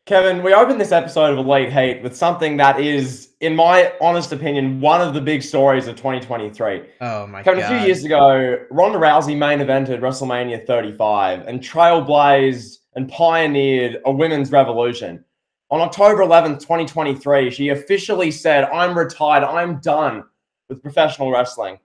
Kevin, we opened this episode of Elite Heat with something that is, in my honest opinion, one of the big stories of 2023. Oh my Kevin, God. a few years ago, Ronda Rousey main evented WrestleMania 35 and trailblazed and pioneered a women's revolution. On October 11th, 2023, she officially said, "I'm retired. I'm done with professional wrestling."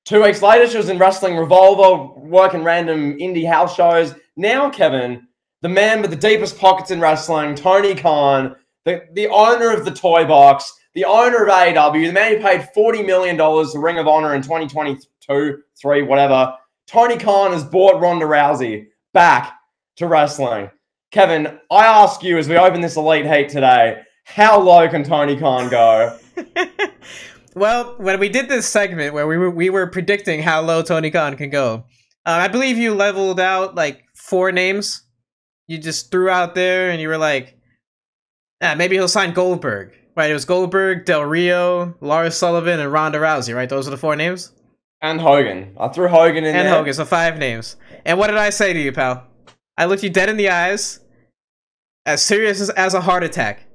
2 weeks later, she was in Wrestling Revolver, working random indie house shows. Now, Kevin, the man with the deepest pockets in wrestling, Tony Khan, the owner of the Toy Box, the owner of AEW, the man who paid $40 million to Ring of Honor in 2022, 3, whatever. Tony Khan has brought Ronda Rousey back to wrestling. Kevin, I ask you as we open this Elite Heat today, how low can Tony Khan go? Well, when we did this segment where we were predicting how low Tony Khan can go, I believe you leveled out like 4 names. You just threw out there, and you were like, maybe he'll sign Goldberg. Right? It was Goldberg, Del Rio, Lars Sullivan, and Ronda Rousey. Right? Those are the 4 names. And Hogan. I threw Hogan in there. And Hogan, so 5 names. And what did I say to you, pal? I looked you dead in the eyes, as serious as a heart attack,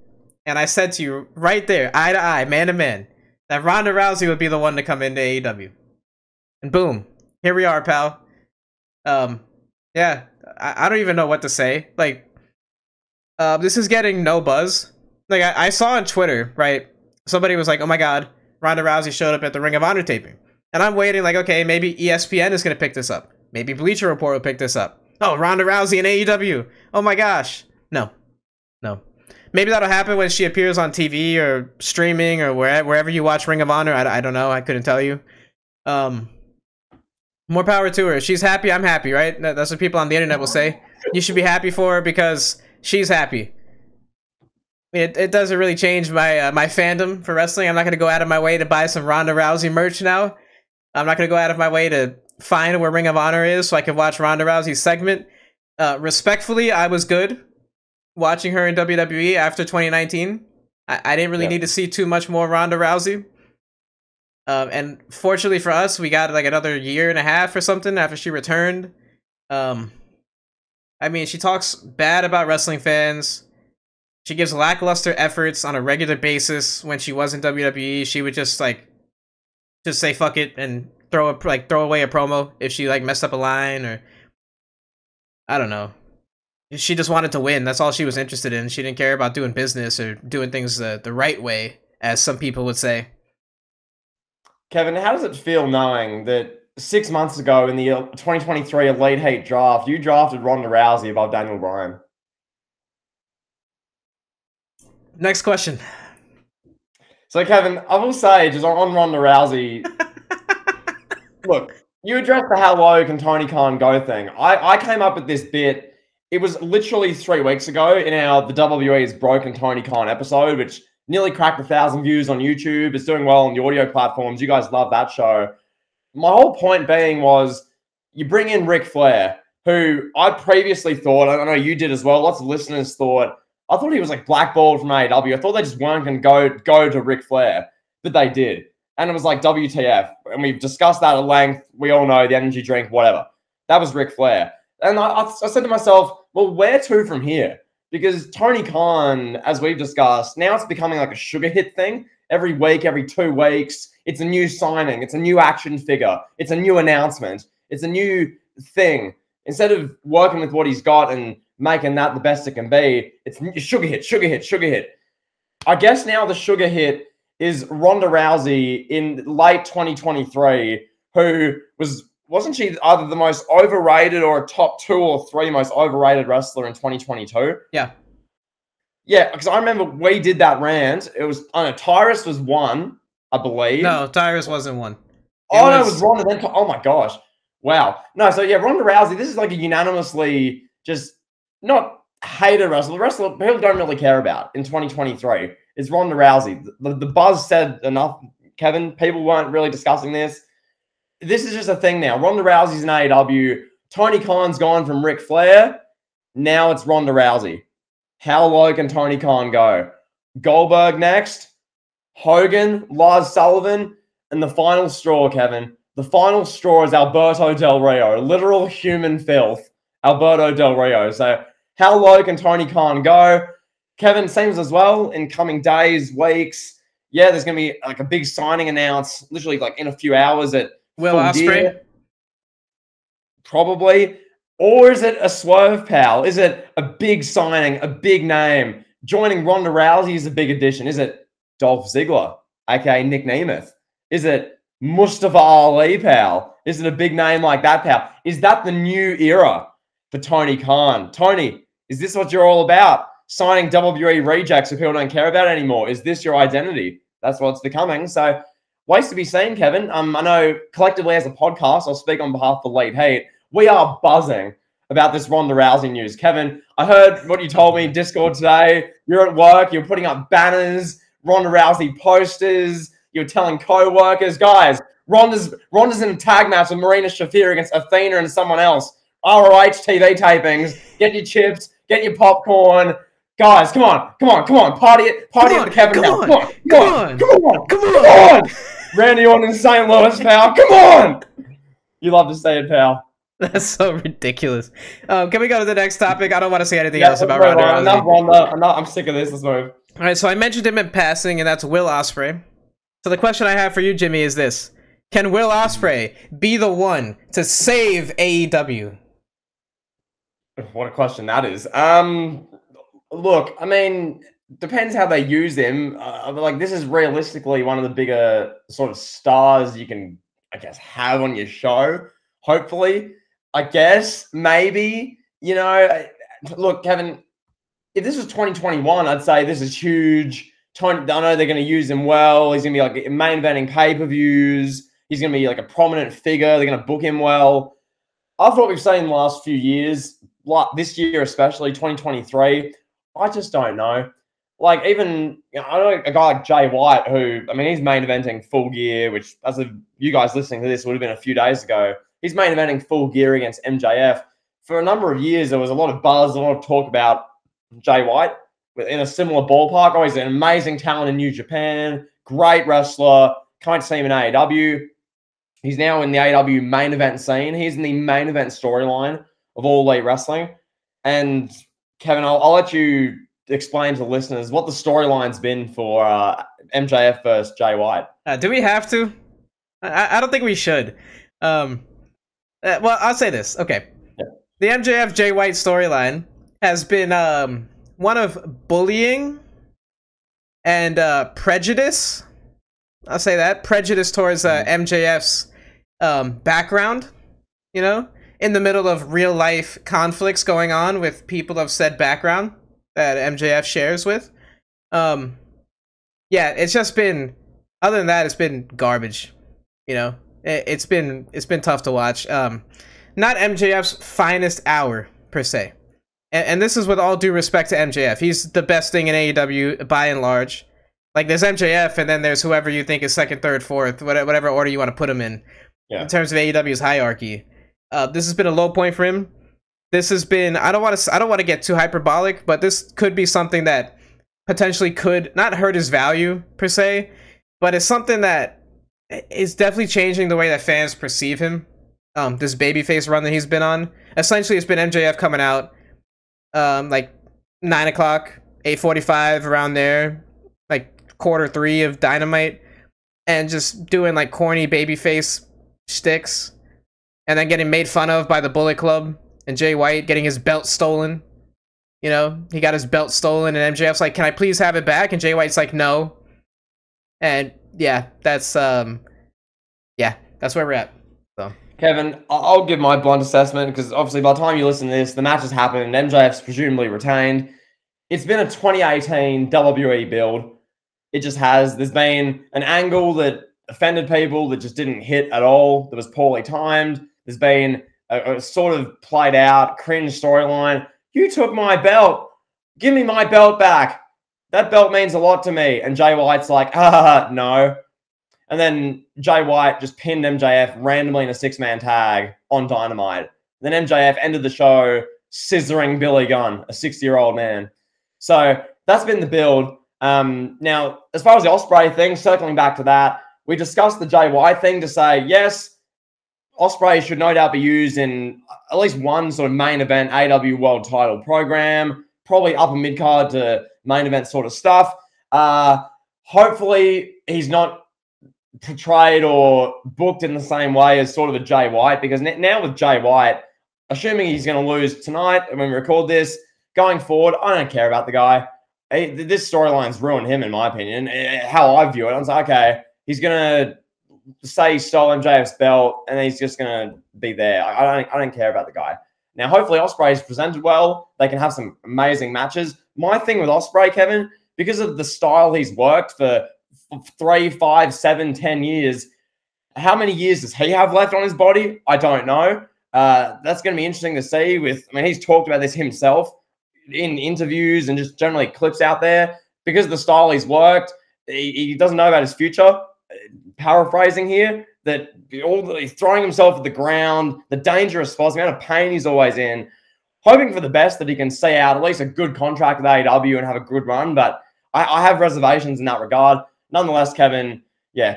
and I said to you right there, eye to eye, man to man, that Ronda Rousey would be the one to come into AEW. And boom, here we are, pal. Yeah, I don't even know what to say. Like, this is getting no buzz. Like, I saw on Twitter, right? Somebody was like, "Oh my God, Ronda Rousey showed up at the Ring of Honor taping," and I'm waiting, like, okay, maybe ESPN is gonna pick this up. Maybe Bleacher Report will pick this up. Oh, Ronda Rousey in AEW. Oh my gosh, no. Maybe that'll happen when she appears on TV or streaming or wherever you watch Ring of Honor. I don't know. I couldn't tell you. More power to her. She's happy. I'm happy, right? That's what people on the internet will say. You should be happy for her because she's happy. It doesn't really change my my fandom for wrestling. I'm not going to go out of my way to buy some Ronda Rousey merch now. I'm not going to go out of my way to find where Ring of Honor is so I can watch Ronda Rousey's segment. Respectfully, I was good watching her in WWE after 2019. I didn't really need to see too much more Ronda Rousey. And fortunately for us, we got like another year and a half or something after she returned. I mean, she talks bad about wrestling fans. She gives lackluster efforts on a regular basis. When she was in WWE, she would just say fuck it and throw away a promo if she like messed up a line, or I don't know. She just wanted to win. That's all she was interested in. She didn't care about doing business or doing things the right way, as some people would say. Kevin, how does it feel knowing that 6 months ago in the 2023 Elite Heat draft, you drafted Ronda Rousey above Daniel Bryan? Next question. So, Kevin, I will say, just on Ronda Rousey, look, you addressed the how low can Tony Khan go thing. I came up with this bit. It was literally 3 weeks ago in our The WWE is Broken Tony Khan episode, which nearly cracked 1,000 views on YouTube. It's doing well on the audio platforms. You guys love that show. My whole point being was you bring in Ric Flair, who I previously thought, I know you did as well, lots of listeners thought, I thought he was like blackballed from AEW. I thought they just weren't going to go to Ric Flair, but they did. And it was like WTF. And we've discussed that at length. We all know the energy drink, whatever. That was Ric Flair. And I said to myself, well, where to from here? Because Tony Khan, as we've discussed, now it's becoming like a sugar hit thing. Every week, every 2 weeks, it's a new signing. It's a new action figure. It's a new announcement. It's a new thing. Instead of working with what he's got and making that the best it can be, it's sugar hit, sugar hit, sugar hit. I guess now the sugar hit is Ronda Rousey in late 2023, who wasn't she either the most overrated or a top 2 or 3 most overrated wrestler in 2022? Yeah. Yeah, because I remember we did that rant. It was, I don't know, Tyrus was 1, I believe. No, Tyrus wasn't 1. No, it was Ronda then. Oh my gosh. Wow. No, so yeah, Ronda Rousey, this is like a unanimously just not hated wrestler people don't really care about in 2023. It's Ronda Rousey. The buzz said enough, Kevin. People weren't really discussing this. This is just a thing now. Ronda Rousey's in AEW. Tony Khan's gone from Ric Flair. Now it's Ronda Rousey. How low can Tony Khan go? Goldberg next. Hogan, Lars Sullivan, and the final straw, Kevin. The final straw is Alberto Del Rio. Literal human filth. Alberto Del Rio. So How low can Tony Khan go? Kevin, seems as well in coming days, weeks. Yeah, there's going to be like a big signing announced literally like in a few hours at Will Ospreay? Probably. Or is it a swerve, pal? Is it a big signing, a big name? Joining Ronda Rousey is a big addition. Is it Dolph Ziggler, aka Nick Nemeth? Is it Mustafa Ali, pal? Is it a big name like that, pal? Is that the new era for Tony Khan? Tony, is this what you're all about? Signing WWE rejects who people don't care about anymore? Is this your identity? That's what it's becoming. So, ways to be seen, Kevin. I know collectively as a podcast, I'll speak on behalf of the Late Hate. We are buzzing about this Ronda Rousey news. Kevin, I heard what you told me in Discord today. You're at work, you're putting up banners, Ronda Rousey posters, you're telling co-workers, guys, Ronda's in a tag match with Marina Shafir against Athena and someone else. ROH TV tapings, get your chips, get your popcorn. Guys, come on. Party at the Kevin house. Come on. Randy Orton in St. Louis, pal. Come on. You love to say it, pal. That's so ridiculous. Can we go to the next topic? I don't want to say anything else about Ronda Rousey. Enough Ronda. I'm sick of this. Let's move. All right, so I mentioned him in passing, and that's Will Ospreay. So the question I have for you, Jimmy, is this. Can Will Ospreay be the one to save AEW? What a question that is. Look, I mean, depends how they use him. Like, this is realistically one of the bigger sort of stars you can, I guess, have on your show. Hopefully. I guess, maybe, you know, look, Kevin, if this was 2021, I'd say this is huge. I know they're going to use him well. He's going to be like main eventing pay-per-views. He's going to be like a prominent figure. They're going to book him well. After what we've seen in the last few years, like this year especially, 2023, I just don't know. Like, even, you know, I know a guy like Jay White who, I mean, he's main eventing Full Gear, which, as of you guys listening to this, would have been a few days ago. He's main eventing Full Gear against MJF. For a number of years, there was a lot of buzz, a lot of talk about Jay White in a similar ballpark. Oh, he's an amazing talent in New Japan, great wrestler, can't see him in AEW. He's now in the AEW main event scene. He's in the main event storyline of All Elite Wrestling. And, Kevin, I'll let you explain to the listeners what the storyline's been for MJF versus Jay White. Do we have to? I don't think we should. Well, I'll say this. Okay. Yeah. The MJF Jay White storyline has been one of bullying and prejudice. I'll say that. Prejudice towards MJF's background, you know, in the middle of real life conflicts going on with people of said background that MJF shares with. Yeah, it's just been, other than that, it's been garbage, you know. It's been tough to watch. Not MJF's finest hour, per se. And this is with all due respect to MJF. He's the best thing in AEW, by and large. Like, there's MJF, and then there's whoever you think is second, third, fourth, whatever order you want to put him in terms of AEW's hierarchy. This has been a low point for him. This has been, I don't want to get too hyperbolic, but this could be something that potentially could not hurt his value, per se, but it's something that is definitely changing the way that fans perceive him. This babyface run that he's been on. Essentially, it's been MJF coming out like 9 o'clock, 8:45, around there, like quarter 3 of Dynamite, and just doing like corny babyface shticks, and then getting made fun of by the Bullet Club, and Jay White getting his belt stolen. You know, he got his belt stolen, and MJF's like, "Can I please have it back?" And Jay White's like, "No." And yeah, that's where we're at. So, Kevin, I'll give my blunt assessment, because obviously by the time you listen to this, the match has happened and MJF's presumably retained. It's been a 2018 WWE build. It just has. There's been an angle that offended people that just didn't hit at all, that was poorly timed. There's been a sort of played out, cringe storyline. You took my belt. Give me my belt back. That belt means a lot to me. And Jay White's like, no. And then Jay White just pinned MJF randomly in a 6-man tag on Dynamite. Then MJF ended the show scissoring Billy Gunn, a 60-year-old man. So that's been the build. Now, as far as the Ospreay thing, circling back to that, we discussed the Jay White thing to say, yes, Ospreay should no doubt be used in at least one sort of main event AW World Title program, probably upper mid card to main event sort of stuff. Hopefully, he's not portrayed or booked in the same way as sort of a Jay White, because now with Jay White, assuming he's going to lose tonight when we record this, going forward, I don't care about the guy. This storyline's ruined him, in my opinion. How I view it, I was like, okay, he's going to say he stole MJF's belt, and he's just going to be there. I don't care about the guy. Now, hopefully, Ospreay's presented well. They can have some amazing matches. My thing with Ospreay, Kevin, because of the style he's worked for 3, 5, 7, 10 years, how many years does he have left on his body? I don't know. That's going to be interesting to see. He's talked about this himself in interviews and just generally clips out there. Because of the style he's worked, he doesn't know about his future. Paraphrasing here, that he's throwing himself at the ground, the dangerous spots, the amount of pain he's always in, hoping for the best that he can stay out at least a good contract with AEW and have a good run. But I have reservations in that regard. Nonetheless, Kevin,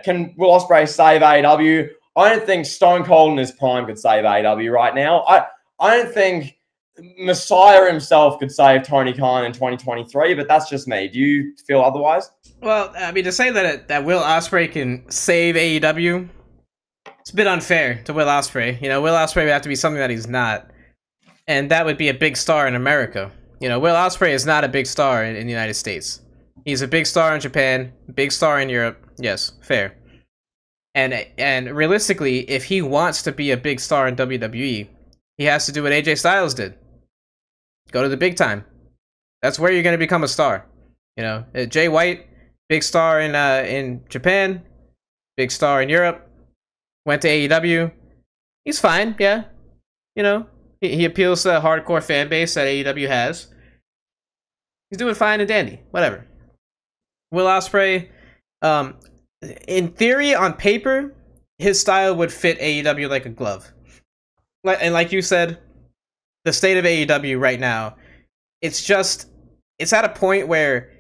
can Will Ospreay save AEW? I don't think Stone Cold in his prime could save AEW right now. I don't think Messiah himself could save Tony Khan in 2023, but that's just me. Do you feel otherwise? Well, I mean, to say that Will Ospreay can save AEW, it's a bit unfair to Will Ospreay. Will Ospreay would have to be something that he's not, and that would be a big star in America. Will Ospreay is not a big star in the United States. He's a big star in Japan, big star in Europe. Yes, fair. And realistically, if he wants to be a big star in WWE, he has to do what AJ Styles did. Go to the big time. That's where you're going to become a star. Jay White, big star in Japan, big star in Europe, went to AEW. He's fine, yeah. He appeals to the hardcore fan base that AEW has. He's doing fine and dandy, whatever. Will Ospreay, in theory, on paper, his style would fit AEW like a glove. And like you said, the state of AEW right now, it's at a point where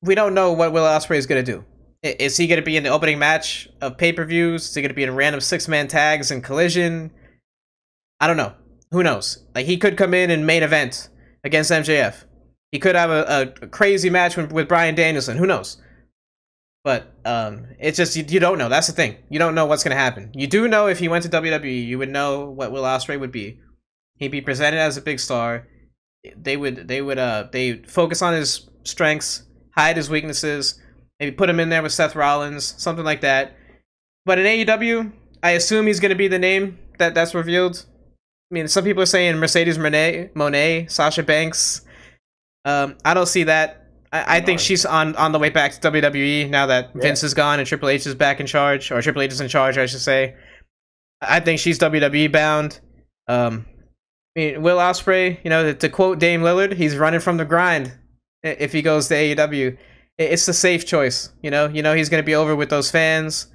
we don't know what Will Ospreay is going to do. Is he going to be in the opening match of pay-per-views? Is he going to be in random 6-man tags and Collision? I don't know. Who knows? Like, he could come in and main event against MJF. He could have a crazy match with Bryan Danielson. Who knows? But it's just, you don't know. That's the thing. You don't know what's going to happen. You do know if he went to WWE, you would know what Will Ospreay would be. He'd be presented as a big star. They focus on his strengths, hide his weaknesses, maybe put him in there with Seth Rollins, something like that. But in AEW, I assume he's going to be the name that's revealed. I mean, some people are saying Mercedes Moné, Sasha Banks. I don't see that. I think she's on the way back to WWE now that Vince is gone and Triple H is back in charge, or Triple H is in charge, I should say. I think she's WWE bound. I mean, Will Ospreay, to quote Dame Lillard, he's running from the grind if he goes to AEW. It's the safe choice, he's going to be over with those fans.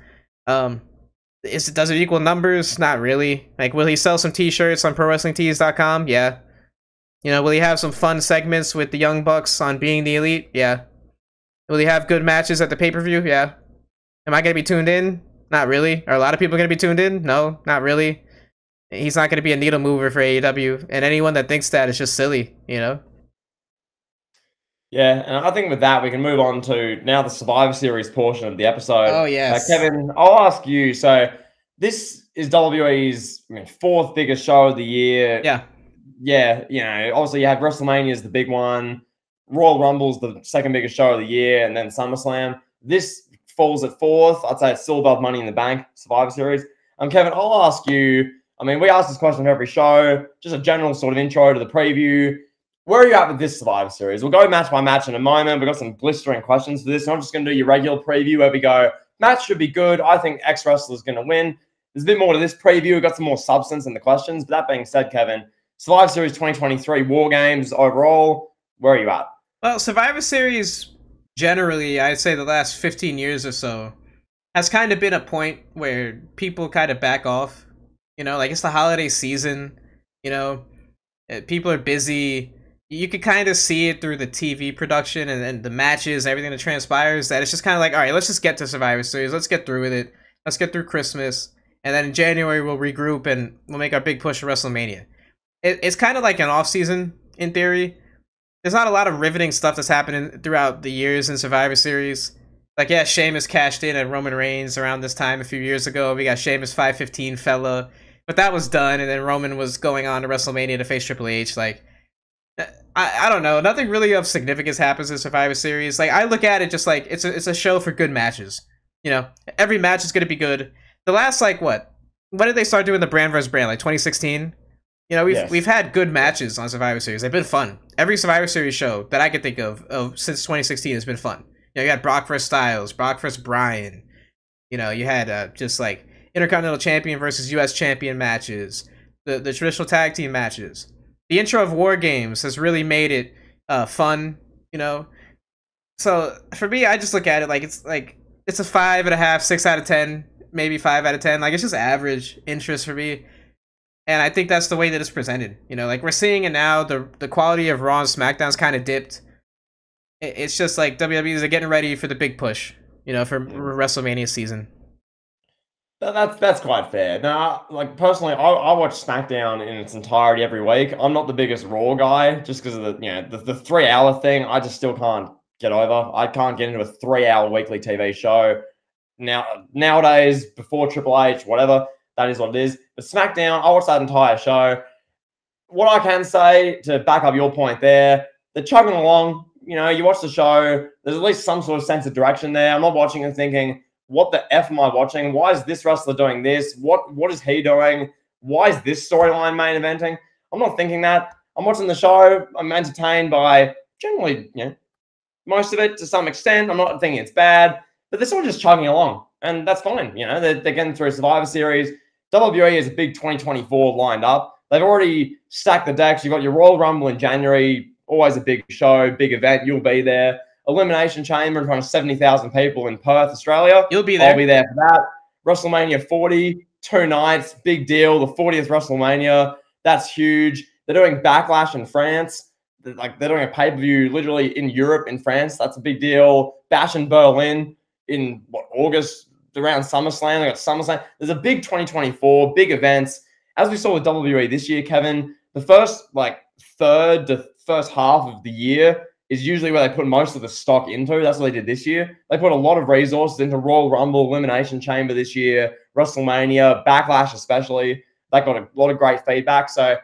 Does it equal numbers? Not really. Like, will he sell some t-shirts on ProWrestlingTees.com? Yeah. Will he have some fun segments with the Young Bucks on Being the Elite? Yeah. Will he have good matches at the pay-per-view? Yeah. Am I going to be tuned in? Not really. Are a lot of people going to be tuned in? No, not really. He's not going to be a needle mover for AEW, and anyone that thinks that is just silly, Yeah, and I think with that, we can move on to now the Survivor Series portion of the episode. Oh, yes. Kevin, I'll ask you. So this is WWE's 4th biggest show of the year. Yeah, obviously you have WrestleMania is the big one. Royal Rumble's the 2nd biggest show of the year, and then SummerSlam. This falls at 4th. I'd say it's still above Money in the Bank, Survivor Series. Kevin, I'll ask you, we ask this question every show, just a general sort of intro to the preview. Where are you at with this Survivor Series? We'll go match by match in a moment. We've got some blistering questions for this. I'm just going to do your regular preview where we go, match should be good. I think X wrestler's going to win. There's a bit more to this preview. We've got some more substance in the questions. But that being said, Kevin, Survivor Series 2023 War Games overall, where are you at? Well, Survivor Series, generally, I'd say the last 15 years or so, has kind of been a point where people kind of back off. Like, it's the holiday season, people are busy. You could kind of see it through the TV production and the matches and everything that transpires, that it's just kind of like, all right, let's just get to Survivor Series. Let's get through with it. Let's get through Christmas. and then in January we'll regroup and we'll make our big push for WrestleMania. It's kind of like an off season in theory. There's not a lot of riveting stuff that's happening throughout the years in Survivor Series. Like, yeah, Sheamus cashed in at Roman Reigns around this time a few years ago. We got Sheamus 515 fella, but that was done, and then Roman was going on to WrestleMania to face Triple H. Like, I don't know. Nothing really of significance happens in Survivor Series. Like, I look at it just like it's a show for good matches. You know, every match is going to be good. The last, like, what? When did they start doing the brand versus brand? Like 2016? You know, we've had good matches on Survivor Series. They've been fun. Every Survivor Series show that I can think of since 2016 has been fun. You know, you had Brock vs. Styles, Brock vs. Bryan. You know, you had just like Intercontinental Champion versus U.S. Champion matches, the traditional tag team matches. The intro of War Games has really made it fun. You know, so for me, I just look at it like it's a 5.5, 6 out of 10, maybe 5 out of 10. Like, it's just average interest for me. And I think that's the way that it's presented. You know, like, we're seeing it now. The quality of Raw and SmackDown's kind of dipped. It's just like WWE is getting ready for the big push, you know, for WrestleMania season. That's quite fair. Now, like, personally, I watch SmackDown in its entirety every week. I'm not the biggest Raw guy just because of the 3-hour thing. I just still can't get over. I can't get into a 3-hour weekly TV show. Nowadays, before Triple H, whatever, that is what it is. But SmackDown, I watched that entire show. What I can say to back up your point there, they're chugging along. You know, you watch the show, there's at least some sort of sense of direction there. I'm not watching and thinking, what the F am I watching? Why is this wrestler doing this? What is he doing? Why is this storyline main eventing? I'm not thinking that. I'm watching the show. I'm entertained by generally, you know, most of it to some extent. I'm not thinking it's bad, but they're sort of just chugging along, and that's fine. You know, they're getting through Survivor Series. WWE is a big 2024 lined up. They've already stacked the decks. You've got your Royal Rumble in January, always a big show, big event. You'll be there. Elimination Chamber in front of 70,000 people in Perth, Australia. You'll be there. I'll be there for that. WrestleMania 40, 2 nights, big deal. The 40th WrestleMania, that's huge. They're doing Backlash in France. They're doing a pay-per-view literally in Europe, in France. That's a big deal. Bash in Berlin in, August, around SummerSlam. They got SummerSlam. There's a big 2024, big events. As we saw with WWE this year, Kevin, the first, third to first half of the year is usually where they put most of the stock into. That's what they did this year. They put a lot of resources into Royal Rumble, Elimination Chamber this year, WrestleMania, Backlash especially. That got a lot of great feedback. So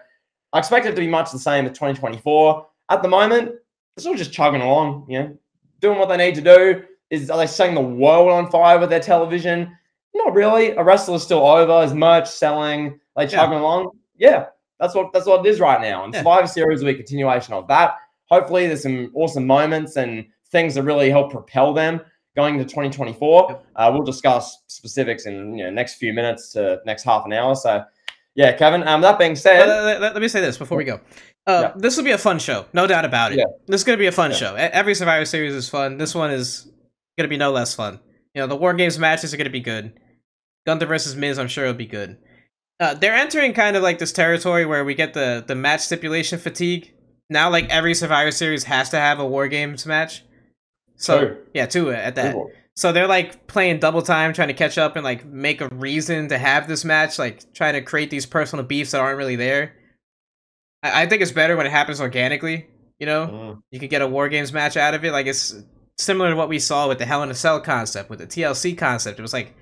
I expect it to be much the same as 2024. At the moment, it's all just chugging along, you know, doing what they need to do. Are they setting the world on fire with their television? Not really. A wrestler's still over. Is merch selling? They chugging along? Yeah, that's what it is right now. And Survivor Series will be a continuation of that. Hopefully, there's some awesome moments and things that really help propel them going into 2024. We'll discuss specifics in next few minutes to next half an hour. So, yeah, Kevin. That being said, let me say this before we go. This will be a fun show, no doubt about it. Yeah. This is going to be a fun show. Every Survivor Series is fun. This one is going to be no less fun. You know, the War Games matches are going to be good. Gunther versus Miz, I'm sure it'll be good. They're entering kind of like this territory where we get the match stipulation fatigue. Now, like, every Survivor Series has to have a War Games match. So, two at that. Cool. So they're, like, playing double time, trying to catch up and, like, make a reason to have this match. Like, trying to create these personal beefs that aren't really there. I think it's better when it happens organically, you know? You can get a War Games match out of it. Like, it's similar to what we saw with the Hell in a Cell concept, with the TLC concept. It was like,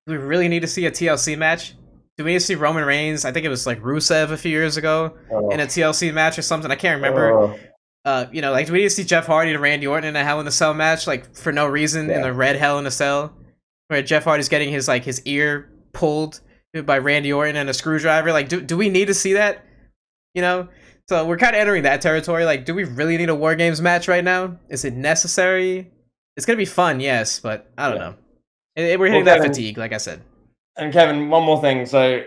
do we really need to see a TLC match? Do we need to see Roman Reigns? I think it was like Rusev a few years ago in a TLC match or something. I can't remember. Like, do we need to see Jeff Hardy to Randy Orton in a Hell in a Cell match, like, for no reason in the red Hell in a Cell, where Jeff Hardy's getting his ear pulled by Randy Orton and a screwdriver? Like, do we need to see that? You know? So we're kind of entering that territory. Like, do we really need a War Games match right now? Is it necessary? It's gonna be fun, yes, but I don't know. We're hitting that fatigue, like I said. And Kevin, one more thing. So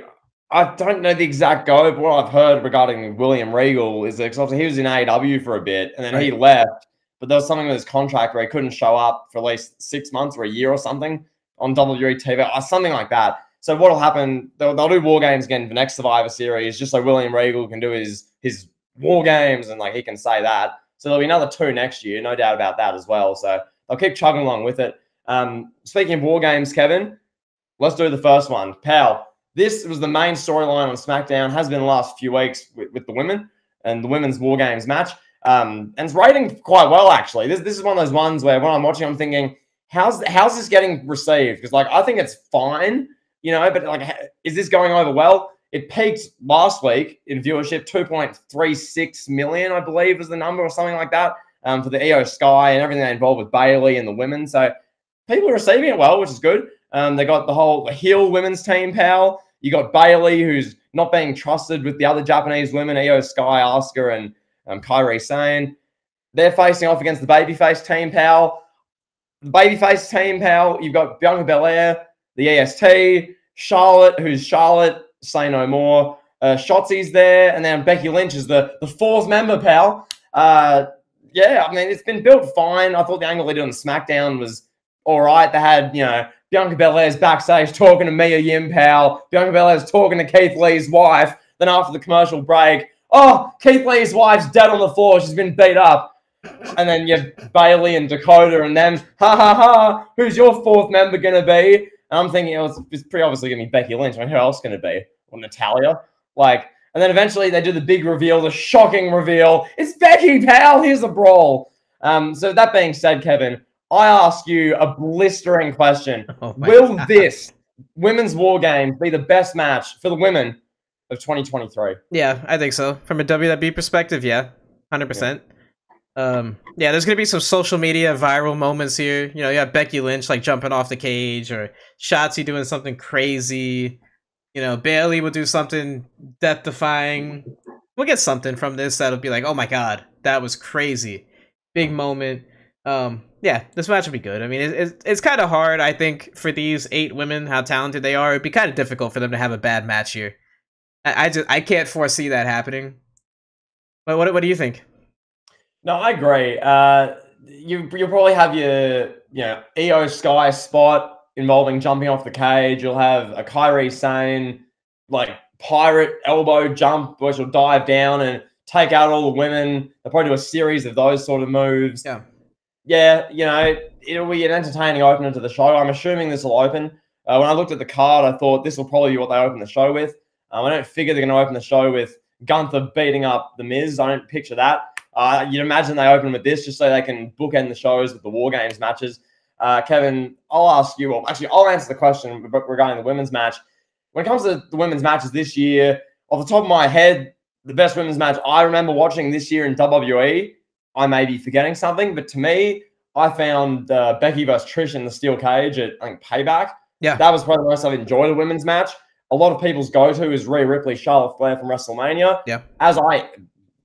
I don't know the exact go, but what I've heard regarding William Regal is that obviously he was in AEW for a bit and then he left, but there was something with his contract where he couldn't show up for at least 6 months or a year or something on WWE TV or something like that. So what'll happen, they'll do War Games again for next Survivor Series just so William Regal can do his War Games and, like, he can say that. So there'll be another 2 next year, no doubt about that as well. So they'll keep chugging along with it. Speaking of War Games, Kevin, let's do the first one. Pal, This was the main storyline on SmackDown, has been the last few weeks with the women and the women's War Games match. And it's rating quite well, actually. This is one of those ones where when I'm watching, I'm thinking, how's this getting received? Because like I think it's fine, you know, but like, is this going over well? It peaked last week in viewership, 2.36 million, I believe, was the number or something like that, for the Io Sky and everything involved with Bayley and the women. So people are receiving it well, which is good. They got the whole heel women's team, pal. You got Bayley, who's not being trusted with the other Japanese women, Io Sky, Asuka, and Kairi Sane. They're facing off against the babyface team, pal. The babyface team, pal. You've got Bianca Belair, the EST, Charlotte, who's Charlotte, say no more. Shotzi's there, and then Becky Lynch is the fourth member, pal. Yeah, I mean, it's been built fine. I thought the angle they did on SmackDown was all right. They had, you know, Bianca Belair's backstage talking to Mia Yim, pal. Bianca Belair's talking to Keith Lee's wife. Then after the commercial break, oh, Keith Lee's wife's dead on the floor. She's been beat up. And then you have Bayley and Dakota and them. Ha, ha, ha. Who's your fourth member going to be? And I'm thinking, it's pretty obviously going to be Becky Lynch. I mean, who else going to be? Or Natalia? Like, and then eventually they do the big reveal, the shocking reveal. It's Becky, pal. Here's a brawl. So that being said, Kevin, I ask you a blistering question. Will this Women's War Games be the best match for the women of 2023? Yeah, I think so. From a WWE perspective, yeah. 100%. Yeah, there's going to be some social media viral moments here. You know, you have Becky Lynch, like, jumping off the cage, or Shotzi doing something crazy. You know, Bayley will do something death-defying. We'll get something from this that'll be like, oh my god, that was crazy. Big moment. Yeah, this match will be good. I mean, it's kind of hard, I think, for these 8 women, how talented they are. It'd be kind of difficult for them to have a bad match here. I can't foresee that happening. But what do you think? No, I agree. You'll probably have your, you know, Io Sky spot involving jumping off the cage. You'll have a Kairi Sane, like, pirate elbow jump, which will dive down and take out all the women. They'll probably do a series of those sort of moves. Yeah. Yeah, you know, it'll be an entertaining opener to the show. I'm assuming this will open. When I looked at the card, I thought this will probably be what they open the show with. I don't figure they're going to open the show with Gunther beating up The Miz. I don't picture that. You'd imagine they open with this just so they can bookend the shows with the War Games matches. Kevin, I'll ask you, well, actually, I'll answer the question regarding the women's match. When it comes to the women's matches this year, off the top of my head, the best women's match I remember watching this year in WWE, I may be forgetting something, but to me, I found Becky versus Trish in the steel cage at, I think, Payback. Yeah. That was probably the most I've enjoyed a women's match. A lot of people's go-to is Rhea Ripley, Charlotte Flair from WrestleMania. Yeah. As I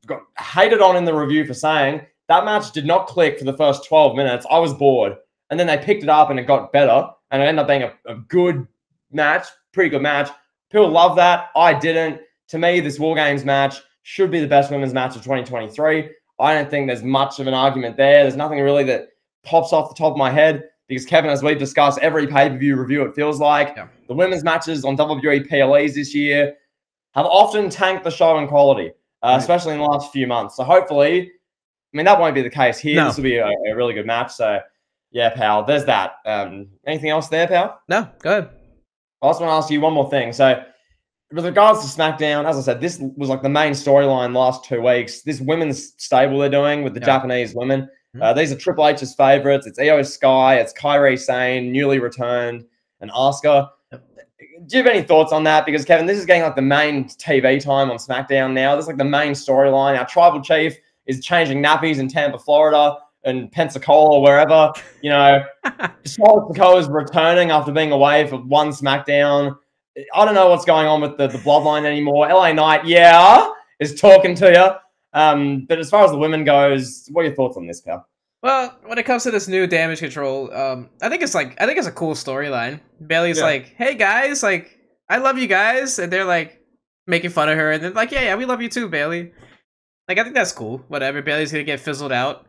got hated on in the review for saying, that match did not click for the first 12 minutes. I was bored. And then they picked it up and it got better. And it ended up being a good match, pretty good match. People love that. I didn't. To me, this War Games match should be the best women's match of 2023. I don't think there's much of an argument there. There's nothing really that pops off the top of my head because, Kevin, as we've discussed, every pay-per-view review, it feels like the women's matches on WWE PLEs this year have often tanked the show in quality, especially in the last few months. So hopefully, I mean, that won't be the case here. No. This will be a really good match. So, yeah, pal, there's that. Anything else there, pal? No, go ahead. I also want to ask you one more thing. So, with regards to SmackDown, as I said, this was like the main storyline last 2 weeks. This women's stable they're doing with the Japanese women. These are Triple H's favorites. It's Io Sky, it's Kairi Sane, newly returned, and Asuka. Do you have any thoughts on that? Because, Kevin, this is getting like the main TV time on SmackDown now. This is like the main storyline. Our tribal chief is changing nappies in Tampa, Florida, and Pensacola, wherever. You know, Charlotte Flair is returning after being away for one SmackDown. I don't know what's going on with the bloodline anymore. LA Knight, is talking to you. But as far as the women goes, what are your thoughts on this, pal? Well, when it comes to this new Damage Control, I think it's a cool storyline. Bayley's like, "Hey guys, like I love you guys," and they're like making fun of her, and then like, "Yeah, we love you too, Bayley." Like, I think that's cool. Whatever. Bayley's gonna get fizzled out.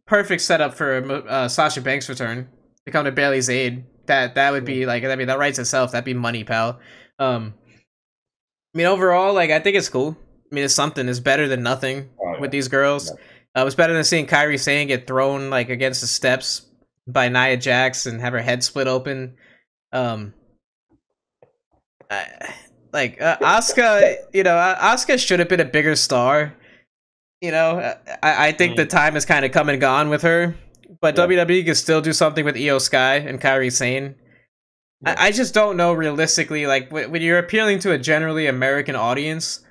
Perfect setup for Sasha Banks' return to come to Bayley's aid. That would be like, I mean, that writes itself. That'd be money, pal. I mean, overall, like, I think it's cool. I mean, it's something. It's better than nothing with these girls. It's better than seeing Kairi Sane get thrown like against the steps by Nia Jax and have her head split open. Like Asuka, Asuka should have been a bigger star. I think the time has kind of come and gone with her, but Yeah. WWE can still do something with Io Sky and Kairi Sane. Yeah. I just don't know realistically, like when you're appealing to a generally American audience,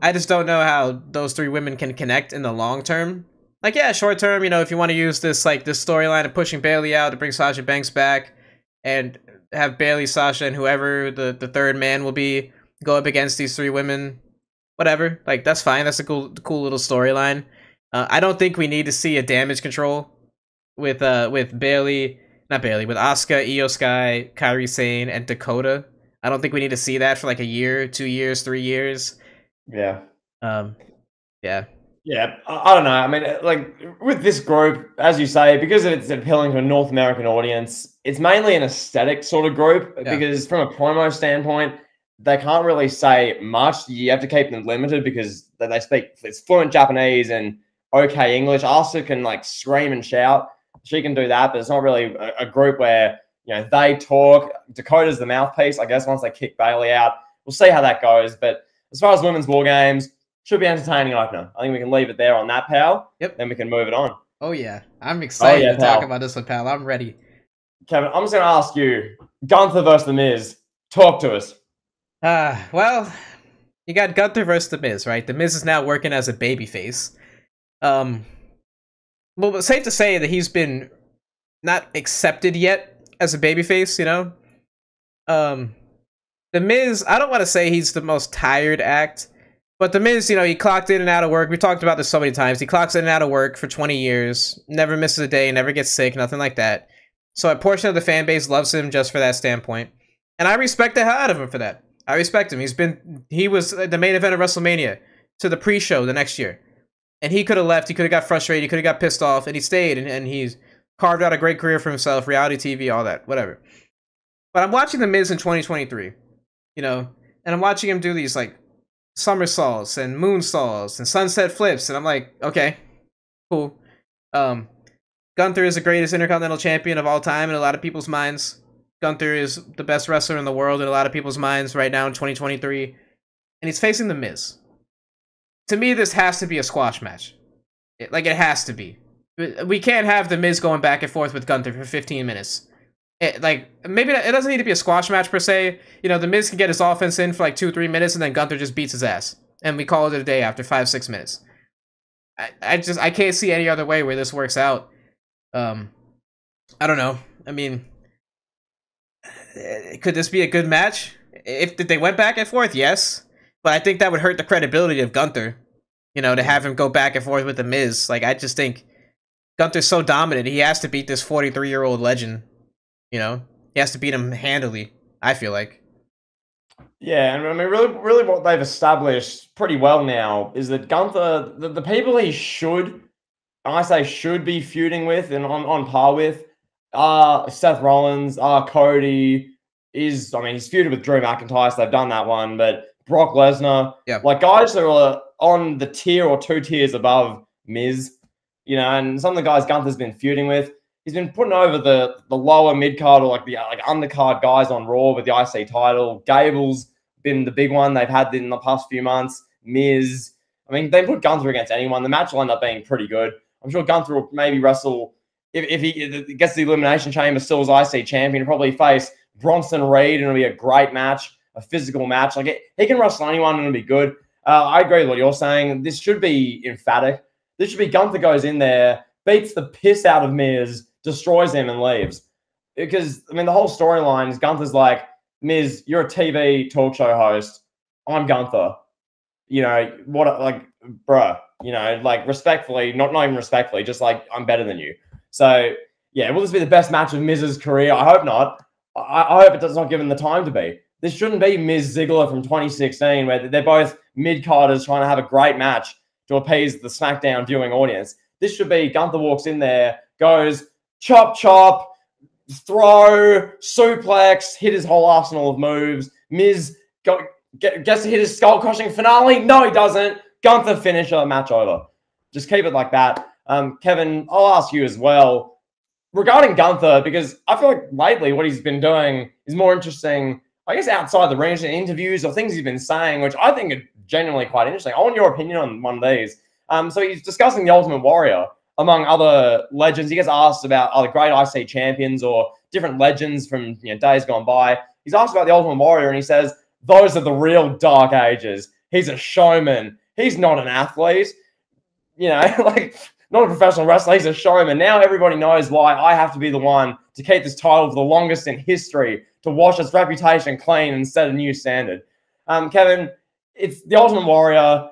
I just don't know how those three women can connect in the long term. Like, yeah, short term, if you want to use this this storyline of pushing Bailey out to bring Sasha Banks back, and have Bailey, Sasha, and whoever the third man will be go up against these three women, whatever. Like, that's fine. That's a cool little storyline. I don't think we need to see a damage control with Bailey, not Bailey, with Asuka, Io Sky, Kairi Sane, and Dakota. I don't think we need to see that for like a year, 2 years, 3 years. Yeah. Yeah. Yeah, I don't know. I mean, like with this group, as you say, because it's appealing to a North American audience, it's mainly an aesthetic sort of group. Yeah. Because from a promo standpoint, they can't really say much. You have to keep them limited because they speak it's fluent Japanese and okay English. Asuka can like scream and shout. She can do that, but it's not really a group where they talk. Dakota's the mouthpiece, I guess. Once they kick Bailey out, we'll see how that goes. But as far as women's war games. Should be entertaining opener. I think we can leave it there on that, pal. Yep. Then we can move it on. Oh, yeah. I'm excited to talk about this one, pal. I'm ready. Kevin, I'm just going to ask you, Gunther versus The Miz. Talk to us. Well, you got Gunther versus The Miz, right? The Miz is now working as a babyface. Well, it's safe to say that he's been not accepted yet as a babyface, The Miz, I don't want to say he's the most tired act, but The Miz, he clocked in and out of work. We talked about this so many times. He clocks in and out of work for 20 years, never misses a day, never gets sick, nothing like that. So a portion of the fan base loves him just for that standpoint. And I respect the hell out of him for that. I respect him. He was the main event of WrestleMania to the pre-show the next year. And he could have left, he could have got frustrated, he could have got pissed off, and he stayed, and he's carved out a great career for himself, reality TV, all that, whatever. But I'm watching The Miz in 2023, and I'm watching him do these, like, somersaults and moonsaults and sunset flips, and I'm like, okay, cool. Gunther is the greatest Intercontinental Champion of all time in a lot of people's minds. Gunther is the best wrestler in the world in a lot of people's minds right now in 2023, and he's facing The Miz. To me, this has to be a squash match. It has to be. We can't have The Miz going back and forth with Gunther for 15 minutes. Maybe it doesn't need to be a squash match per se. The Miz can get his offense in for like 2-3 minutes, and then Gunther just beats his ass, and we call it a day after 5-6 minutes. I can't see any other way where this works out. I don't know. I mean, could this be a good match if they went back and forth? Yes, but I think that would hurt the credibility of Gunther. To have him go back and forth with The Miz. Like, I just think Gunther's so dominant. He has to beat this 43-year-old legend. He has to beat him handily, I feel like. Yeah, and I mean, really what they've established pretty well now is that Gunther, the people he should be feuding with and on par with are Seth Rollins, Cody, he's feuded with Drew McIntyre, so they've done that one, but Brock Lesnar, like guys that are on the tier or 2 tiers above Miz, and some of the guys Gunther's been feuding with, he's been putting over the lower mid-card or like the undercard guys on Raw with the IC title. Gable's been the big one they've had in the past few months. Miz. They put Gunther against anyone. The match will end up being pretty good. I'm sure Gunther will maybe wrestle, if he gets the Elimination Chamber still as IC champion, he'll probably face Bronson Reed, and it'll be a great match, a physical match. He can wrestle anyone and it'll be good. I agree with what you're saying. This should be emphatic. This should be Gunther goes in there, beats the piss out of Miz, destroys him and leaves. Because, the whole storyline is Gunther's like, Miz, you're a TV talk show host. I'm Gunther. Respectfully, not even respectfully, just like, I'm better than you. So, yeah, will this be the best match of Miz's career? I hope not. I hope it does not give him the time to be. This shouldn't be Miz Ziggler from 2016, where they're both mid-carders trying to have a great match to appease the SmackDown viewing audience. This should be Gunther walks in there, goes, chop, chop, throw, suplex, hit his whole arsenal of moves. Miz gets to hit his skull-crushing finale. No, he doesn't. Gunther finisher, match over. Just keep it like that. Kevin, I'll ask you as well. Regarding Gunther, because I feel like lately what he's been doing is more interesting, I guess outside the ring, interviews or things he's been saying, which I think are genuinely quite interesting. I want your opinion on one of these. So he's discussing the Ultimate Warrior, among other legends. He gets asked about other great IC champions or different legends from days gone by. He's asked about the Ultimate Warrior, and he says, those are the real dark ages. He's a showman. He's not an athlete. Like, not a professional wrestler. He's a showman. Now everybody knows why I have to be the one to keep this title for the longest in history, to wash its reputation clean and set a new standard. Kevin, it's the Ultimate Warrior.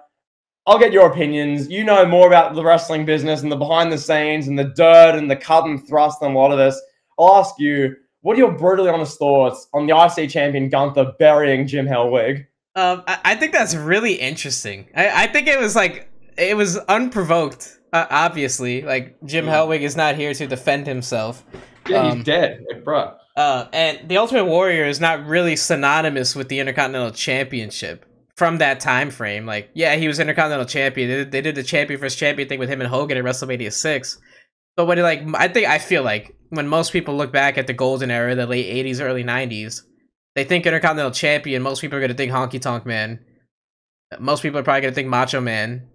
I'll get your opinions. You know more about the wrestling business and the behind the scenes and the dirt and the cut and thrust than a lot of us. I'll ask you, what are your brutally honest thoughts on the IC champion Gunther burying Jim Hellwig? I think that's really interesting. I think it was unprovoked. Obviously, like Jim Hellwig is not here to defend himself. Yeah, he's dead, like, bro. And the Ultimate Warrior is not really synonymous with the Intercontinental Championship from that time frame. Like, yeah, he was Intercontinental Champion. They did the champion versus champion thing with him and Hogan at WrestleMania 6. But when I feel like when most people look back at the golden era, the late 80s, early 90s, they think Intercontinental Champion. Most people are gonna think Honky Tonk Man. Most people are probably gonna think Macho Man.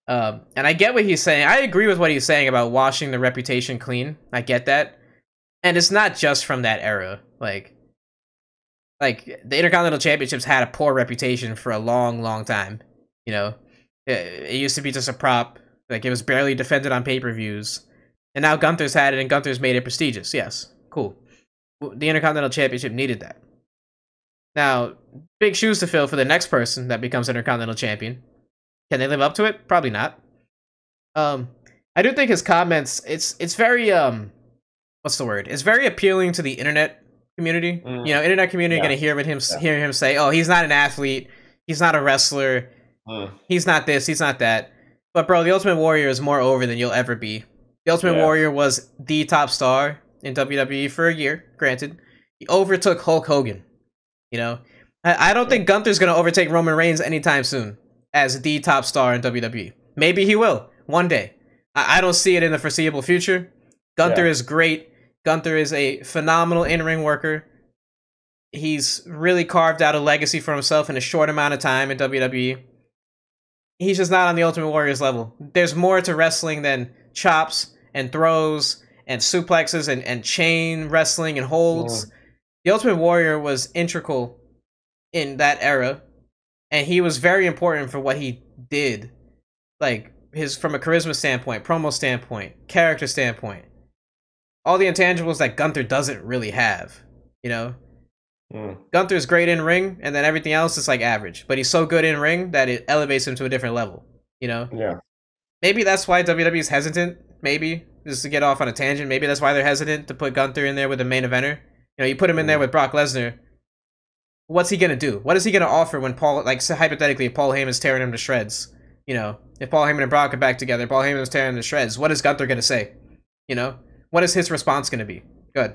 And I get what he's saying. I agree with what he's saying about washing the reputation clean. I get that. And it's not just from that era. Like the Intercontinental Championships had a poor reputation for a long, long time. It used to be just a prop. Like, it was barely defended on pay-per-views. And now Gunther's had it, and Gunther's made it prestigious. Yes, cool. The Intercontinental Championship needed that. Now, big shoes to fill for the next person that becomes Intercontinental Champion. Can they live up to it? Probably not. I do think his comments, it's very, what's the word? It's very appealing to the internet community. Internet community gonna hear him say, oh, he's not an athlete, he's not a wrestler, he's not this, he's not that. But bro, the Ultimate Warrior is more over than you'll ever be. The Ultimate Warrior was the top star in WWE for a year, granted. He overtook Hulk Hogan. I don't think Gunther's gonna overtake Roman Reigns anytime soon as the top star in WWE. Maybe he will, one day. I don't see it in the foreseeable future. Gunther is great. Gunther is a phenomenal in-ring worker. He's really carved out a legacy for himself in a short amount of time in WWE. He's just not on the Ultimate Warrior's level. There's more to wrestling than chops and throws and suplexes and chain wrestling and holds. The Ultimate Warrior was integral in that era, and he was very important for what he did. Like, from a charisma standpoint, promo standpoint, character standpoint. All the intangibles that Gunther doesn't really have, Gunther's great in ring, and then everything else is like average. But he's so good in ring that it elevates him to a different level. Yeah. Maybe that's why WWE is hesitant. Maybe just to get off on a tangent. Maybe that's why they're hesitant to put Gunther in there with the main eventer. You put him in there with Brock Lesnar. What's he gonna do? What is he gonna offer when hypothetically, if Paul Heyman's tearing him to shreds? If Paul Heyman and Brock are back together, Paul Heyman's tearing him to shreds. What is Gunther gonna say? What is his response gonna be? Good.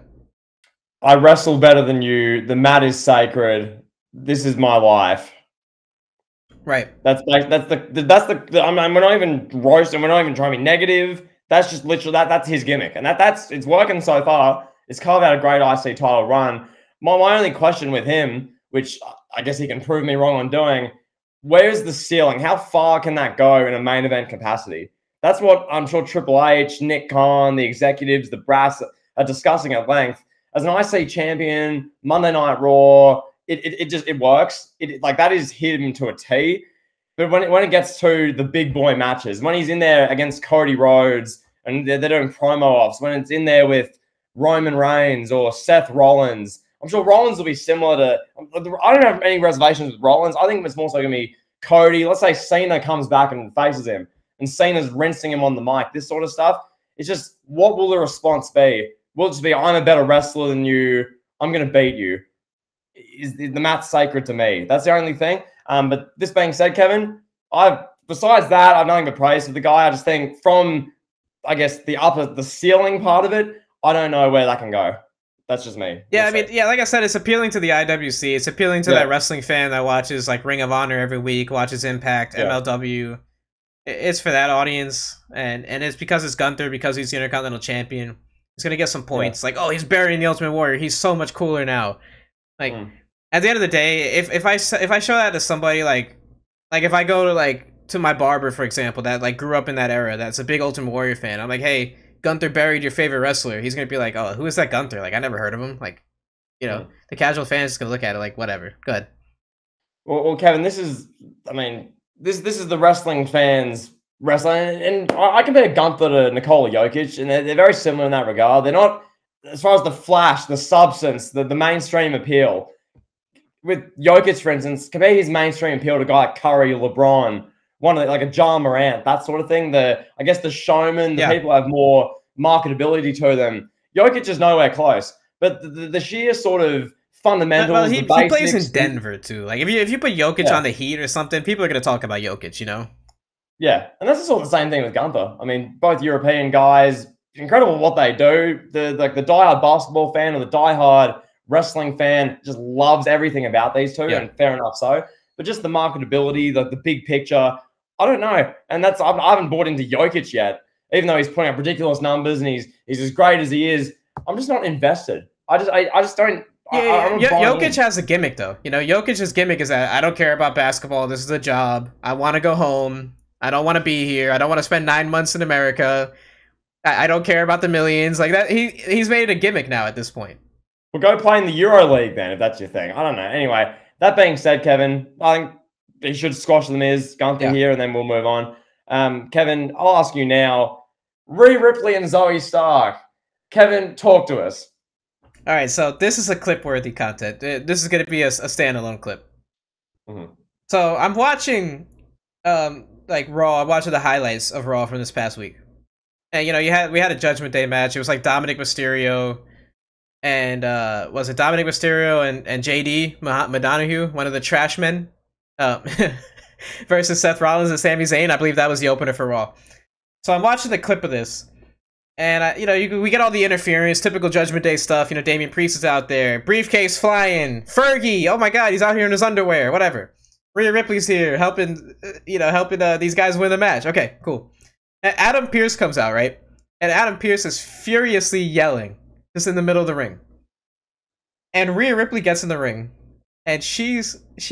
I wrestle better than you. The mat is sacred. This is my life. Right. That's the. I mean, we're not even roasting. We're not even trying to be negative. That's just literally that's his gimmick, and it's working so far. It's carved out a great IC title run. My only question with him, which I guess he can prove me wrong on doing, where's the ceiling? How far can that go in a main event capacity? That's what I'm sure Triple H, Nick Khan, the executives, the brass are discussing at length. As an IC champion, Monday Night Raw, it works. That is him to a T. But when it gets to the big boy matches, when he's in there against Cody Rhodes and they're doing promo offs, when it's in there with Roman Reigns or Seth Rollins, I'm sure Rollins will be similar to. I don't have any reservations with Rollins. I think it's more so going to be Cody. Let's say Cena comes back and faces him, and Cena's rinsing him on the mic. This sort of stuff. It's just, what will the response be? Will it just be, I'm a better wrestler than you, I'm going to beat you? The mat's sacred to me. That's the only thing. But this being said, Kevin, besides that, I've nothing but praise for the guy. I just think from, I guess, the ceiling part of it, I don't know where that can go. That's just me. Yeah, like I said, it's appealing to the IWC. It's appealing to that wrestling fan that watches like Ring of Honor every week, watches Impact, MLW. It's for that audience, and it's because it's Gunther, because he's the Intercontinental Champion. He's gonna get some points. Like, oh, he's burying the Ultimate Warrior. He's so much cooler now. Like at the end of the day, if I show that to somebody, like if I go to to my barber, for example, that like grew up in that era, that's a big Ultimate Warrior fan. I'm like, hey, Gunther buried your favorite wrestler. He's gonna be like, oh, who is that Gunther? Like, I never heard of him. Like, you know, the casual fan is gonna look at it like, whatever. Go ahead. Well, Kevin, this is this is the wrestling fans wrestling, and I compare Gunther to Nikola Jokic, and they're very similar in that regard. They're not, as far as the flash, the substance, the mainstream appeal. With Jokic, for instance, compare his mainstream appeal to a guy like Curry or LeBron, one of like a John Morant, that sort of thing. I guess the showman, the people have more marketability to them. Jokic is nowhere close, but the sheer sort of fundamentals. Well, he plays in Denver too. Like if you put Jokic on the Heat or something, people are gonna talk about Jokic, you know? Yeah, and that's sort of the same thing with Gunther. I mean, both European guys, incredible what they do. The diehard basketball fan or the diehard wrestling fan just loves everything about these two, and fair enough so. But just the marketability, the big picture, I don't know. And I haven't bought into Jokic yet, even though he's putting up ridiculous numbers and he's as great as he is. I'm just not invested. I just don't. Jokic has a gimmick though. You know, Jokic's gimmick is that I don't care about basketball. This is a job. I want to go home. I don't want to be here. I don't want to spend 9 months in America. I don't care about the millions like that. He's made it a gimmick now at this point. Well, go play in the Euro League then, if that's your thing. I don't know. Anyway, that being said, Kevin, I think he should squash the Miz, Gunther here, and then we'll move on. Kevin, I'll ask you now. Rhea Ripley and Zoe Stark. Kevin, talk to us. All right, so this is a clip-worthy content. This is going to be a standalone clip. So I'm watching, Raw. I'm watching the highlights of Raw from this past week, and you know, we had a Judgment Day match. It was like Dominic Mysterio. And was it Dominic Mysterio and JD Madonahue, one of the trash men, versus Seth Rollins and Sami Zayn? I believe that was the opener for Raw. So I'm watching the clip of this, and you know, we get all the interference, typical Judgment Day stuff. You know, Damian Priest is out there, briefcase flying, Fergie, oh my God, he's out here in his underwear, whatever. Rhea Ripley's here helping these guys win the match. Okay, cool. And Adam Pearce comes out, right? And Adam Pearce is furiously yelling. Just in the middle of the ring. And Rhea Ripley gets in the ring. And she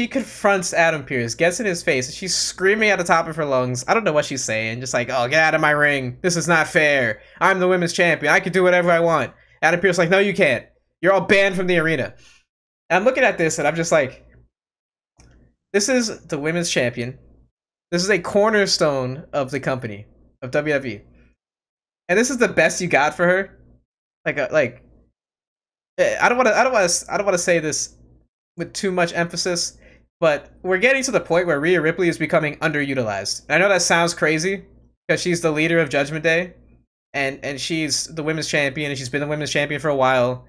confronts Adam Pearce, gets in his face, and she's screaming at the top of her lungs. I don't know what she's saying. Just like, oh, get out of my ring. This is not fair. I'm the women's champion. I can do whatever I want. Adam Pearce like, no, you can't. You're all banned from the arena. And I'm looking at this, and I'm just like, this is the women's champion. This is a cornerstone of the company, of WWE. And this is the best you got for her? I don't want to say this with too much emphasis, but we're getting to the point where Rhea Ripley is becoming underutilized. And I know that sounds crazy because she's the leader of Judgment Day, and she's the women's champion, and she's been the women's champion for a while.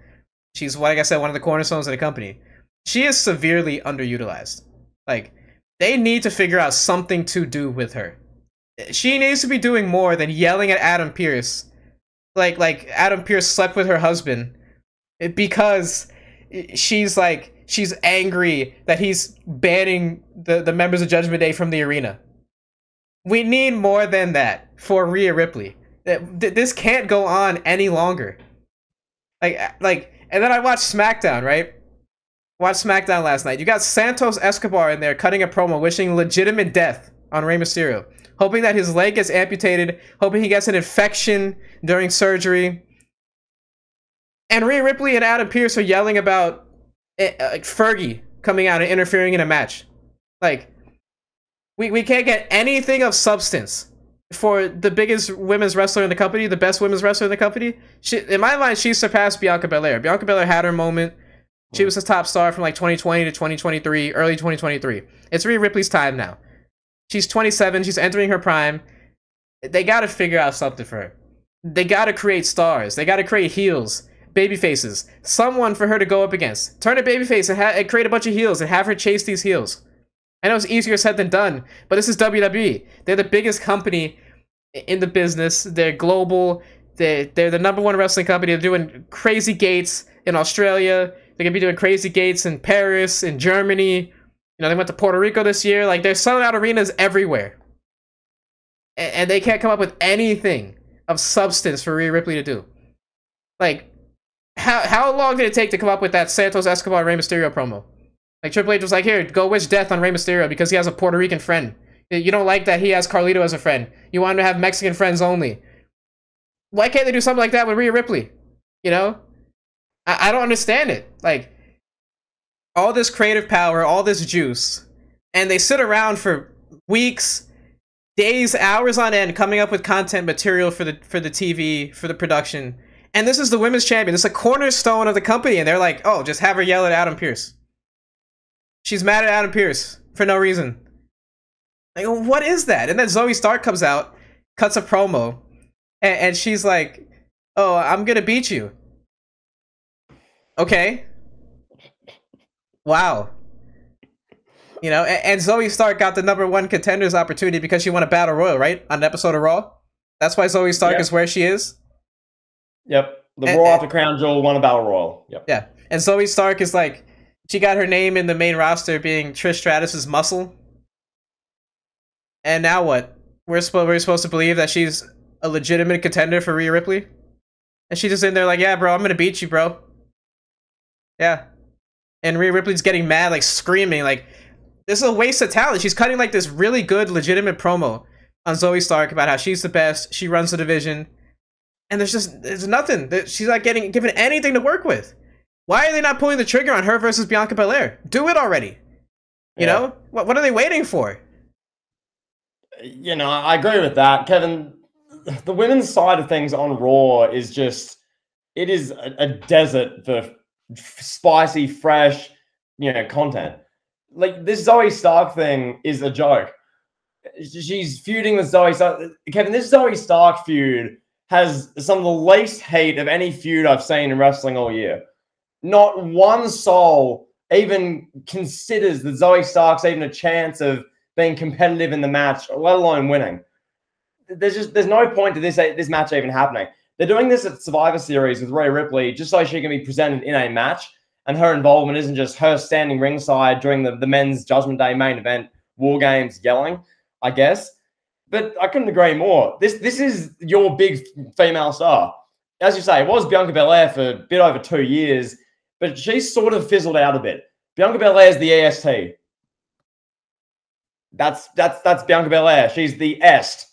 She's, like I said, one of the cornerstones of the company. She is severely underutilized. Like, they need to figure out something to do with her. She needs to be doing more than yelling at Adam Pearce. Like Adam Pearce slept with her husband because she's angry that he's banning the members of Judgment Day from the arena. We need more than that for Rhea Ripley. This can't go on any longer. And then I watched SmackDown, right? Watched SmackDown last night. You got Santos Escobar in there cutting a promo, wishing legitimate death on Rey Mysterio. Hoping that his leg gets amputated, hoping he gets an infection during surgery. And Rhea Ripley and Adam Pearce are yelling about Fergie coming out and interfering in a match. Like, we can't get anything of substance for the biggest women's wrestler in the company, the best women's wrestler in the company. In my mind, she surpassed Bianca Belair. Bianca Belair had her moment. She was a top star from like 2020 to 2023, early 2023. It's Rhea Ripley's time now. She's 27. She's entering her prime. They got to figure out something for her. They got to create stars. They got to create heels, baby faces, someone for her to go up against. Turn a babyface and create a bunch of heels and have her chase these heels. I know it's easier said than done, but this is WWE. They're the biggest company in the business. They're global. They're the #1 wrestling company. They're doing crazy gates in Australia. They're going to be doing crazy gates in Paris, in Germany. You know, they went to Puerto Rico this year. Like, they're selling out arenas everywhere. And they can't come up with anything of substance for Rhea Ripley to do. Like, how long did it take to come up with that Santos Escobar Rey Mysterio promo? Like Triple H was like, here, go wish death on Rey Mysterio because he has a Puerto Rican friend. You don't like that he has Carlito as a friend. You want him to have Mexican friends only. Why can't they do something like that with Rhea Ripley? You know? I don't understand it. Like, all this creative power, all this juice, and they sit around for weeks, days, hours on end coming up with content material for the TV, for the production. And this is the women's champion. This is a cornerstone of the company, and they're like, oh, just have her yell at Adam Pearce. She's mad at Adam Pearce for no reason. Like, what is that? And then Zoe Stark comes out, cuts a promo, and she's like, oh, I'm gonna beat you. Okay. Wow. You know, and Zoe Stark got the #1 contenders opportunity because she won a battle royal, right? On an episode of Raw. That's why Zoe Stark is where she is. Yep. The Raw after Crown Jewel won a battle royal. Yep. Yeah. And Zoe Stark is like, she got her name in the main roster being Trish Stratus's muscle. And now what? We're supposed to believe that she's a legitimate contender for Rhea Ripley? And she's just in there like, yeah, bro, I'm gonna beat you, bro. Yeah. And Rhea Ripley's getting mad, like screaming, like, this is a waste of talent. She's cutting like this really good, legitimate promo on Zoe Stark about how she's the best, she runs the division, and there's nothing. She's not given anything to work with. Why are they not pulling the trigger on her versus Bianca Belair? Do it already. You know? What are they waiting for? You know, I agree with that, Kevin. The women's side of things on Raw is just, it is a desert for spicy, fresh, you know, content. Like, this Zoe Stark thing is a joke. She's feuding with Zoe Stark. Kevin, this Zoe Stark feud has some of the least hate of any feud I've seen in wrestling all year. Not one soul even considers that Zoe Stark's even a chance of being competitive in the match, let alone winning. There's no point to this match even happening. They're doing this at Survivor Series with Rhea Ripley just so she can be presented in a match, and her involvement isn't just her standing ringside during the men's Judgment Day main event, War Games, yelling, I guess. But I couldn't agree more. This is your big female star. As you say, it was Bianca Belair for a bit over 2 years, but she's sort of fizzled out a bit. Bianca Belair's the EST. That's Bianca Belair. She's the est,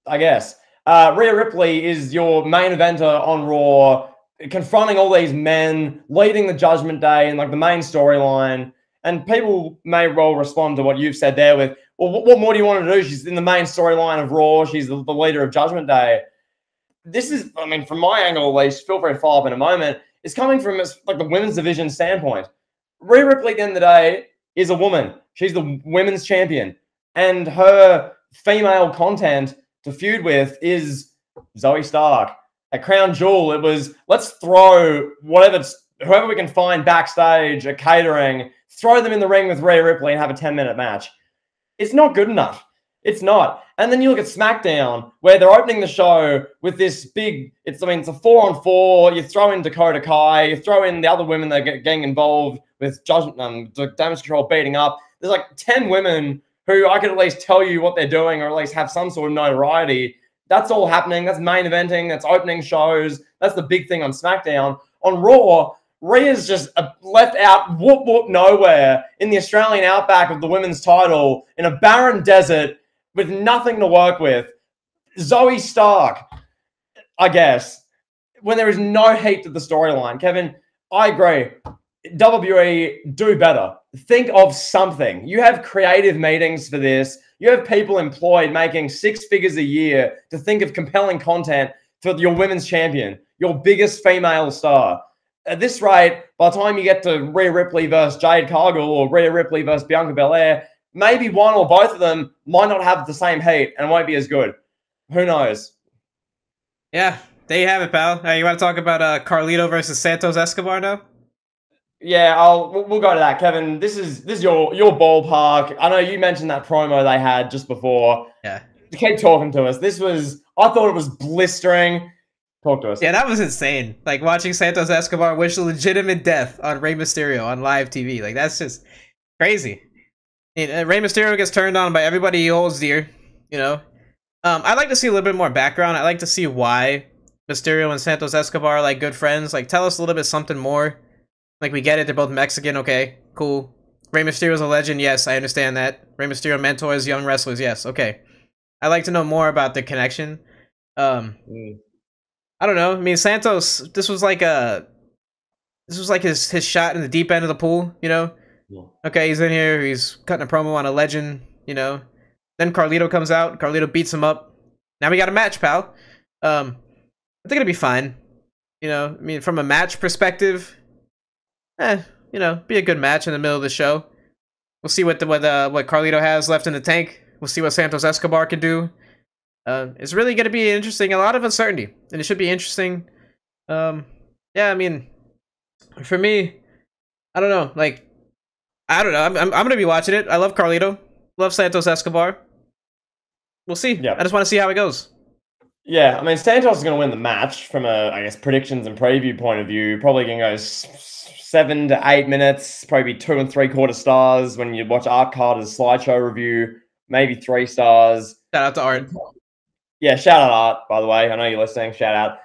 I guess. Rhea Ripley is your main eventer on Raw, confronting all these men, leading the Judgment Day and like the main storyline. And people may well respond to what you've said there with, well, what more do you want to do? She's in the main storyline of Raw. She's the leader of Judgment Day. This is, I mean, from my angle at least, feel free to follow up in a moment, it's coming from like the women's division standpoint. Rhea Ripley at the end of the day is a woman. She's the women's champion. And her female content to feud with is Zoe Stark. At Crown Jewel, it was, let's throw whoever we can find backstage at catering, throw them in the ring with Rhea Ripley and have a 10-minute match. It's not good enough. It's not. And then you look at SmackDown, where they're opening the show with this big, it's a 4-on-4. You throw in Dakota Kai, you throw in the other women that are getting involved with Damage Control beating up. There's like 10 women who I could at least tell you what they're doing or at least have some sort of notoriety. That's all happening. That's main eventing. That's opening shows. That's the big thing on SmackDown. On Raw, Rhea's just left out whoop nowhere in the Australian outback of the women's title in a barren desert with nothing to work with. Zoe Stark, I guess, when there is no heat to the storyline. Kevin, I agree. WWE, do better. Think of something. You have creative meetings for this. You have people employed making 6 figures a year to think of compelling content for your women's champion, your biggest female star. At this rate, by the time you get to Rhea Ripley versus Jade Cargill or Rhea Ripley versus Bianca Belair, maybe one or both of them might not have the same heat and won't be as good. Who knows? Yeah, there you have it, pal. You want to talk about Carlito versus Santos Escobar now? Yeah, we'll go to that, Kevin. This is your ballpark. I know you mentioned that promo they had just before. Yeah. Keep talking to us. I thought it was blistering. Talk to us. Yeah, that was insane. Like, watching Santos Escobar wish a legitimate death on Rey Mysterio on live TV. Like, that's just crazy. Rey Mysterio gets turned on by everybody he holds dear, you know? I'd like to see a little bit more background. I'd like to see why Mysterio and Santos Escobar are like good friends. Like, tell us a little bit something more. Like, we get it. They're both Mexican. Okay, cool. Rey Mysterio's a legend. Yes, I understand that. Rey Mysterio mentors young wrestlers. Yes, okay. I'd like to know more about the connection. I don't know. I mean, Santos. This was like his shot in the deep end of the pool. You know. Yeah. Okay, he's in here. He's cutting a promo on a legend. You know. Then Carlito comes out. Carlito beats him up. Now we got a match, pal. I think it'll be fine. You know, I mean, from a match perspective, you know, be a good match in the middle of the show. We'll see what Carlito has left in the tank. We'll see what Santos Escobar can do. It's really going to be interesting. A lot of uncertainty, and it should be interesting. Yeah, I mean, for me, I don't know. Like, I don't know. I'm going to be watching it. I love Carlito. Love Santos Escobar. We'll see. Yeah. I just want to see how it goes. Yeah, I mean, Santos is going to win the match from a, I guess, predictions and preview point of view. Probably going to go 7 to 8 minutes, probably 2 3/4 stars when you watch Art Carter's slideshow review, maybe 3 stars. Shout out to Art. Yeah, shout out Art, by the way. I know you're listening. Shout out.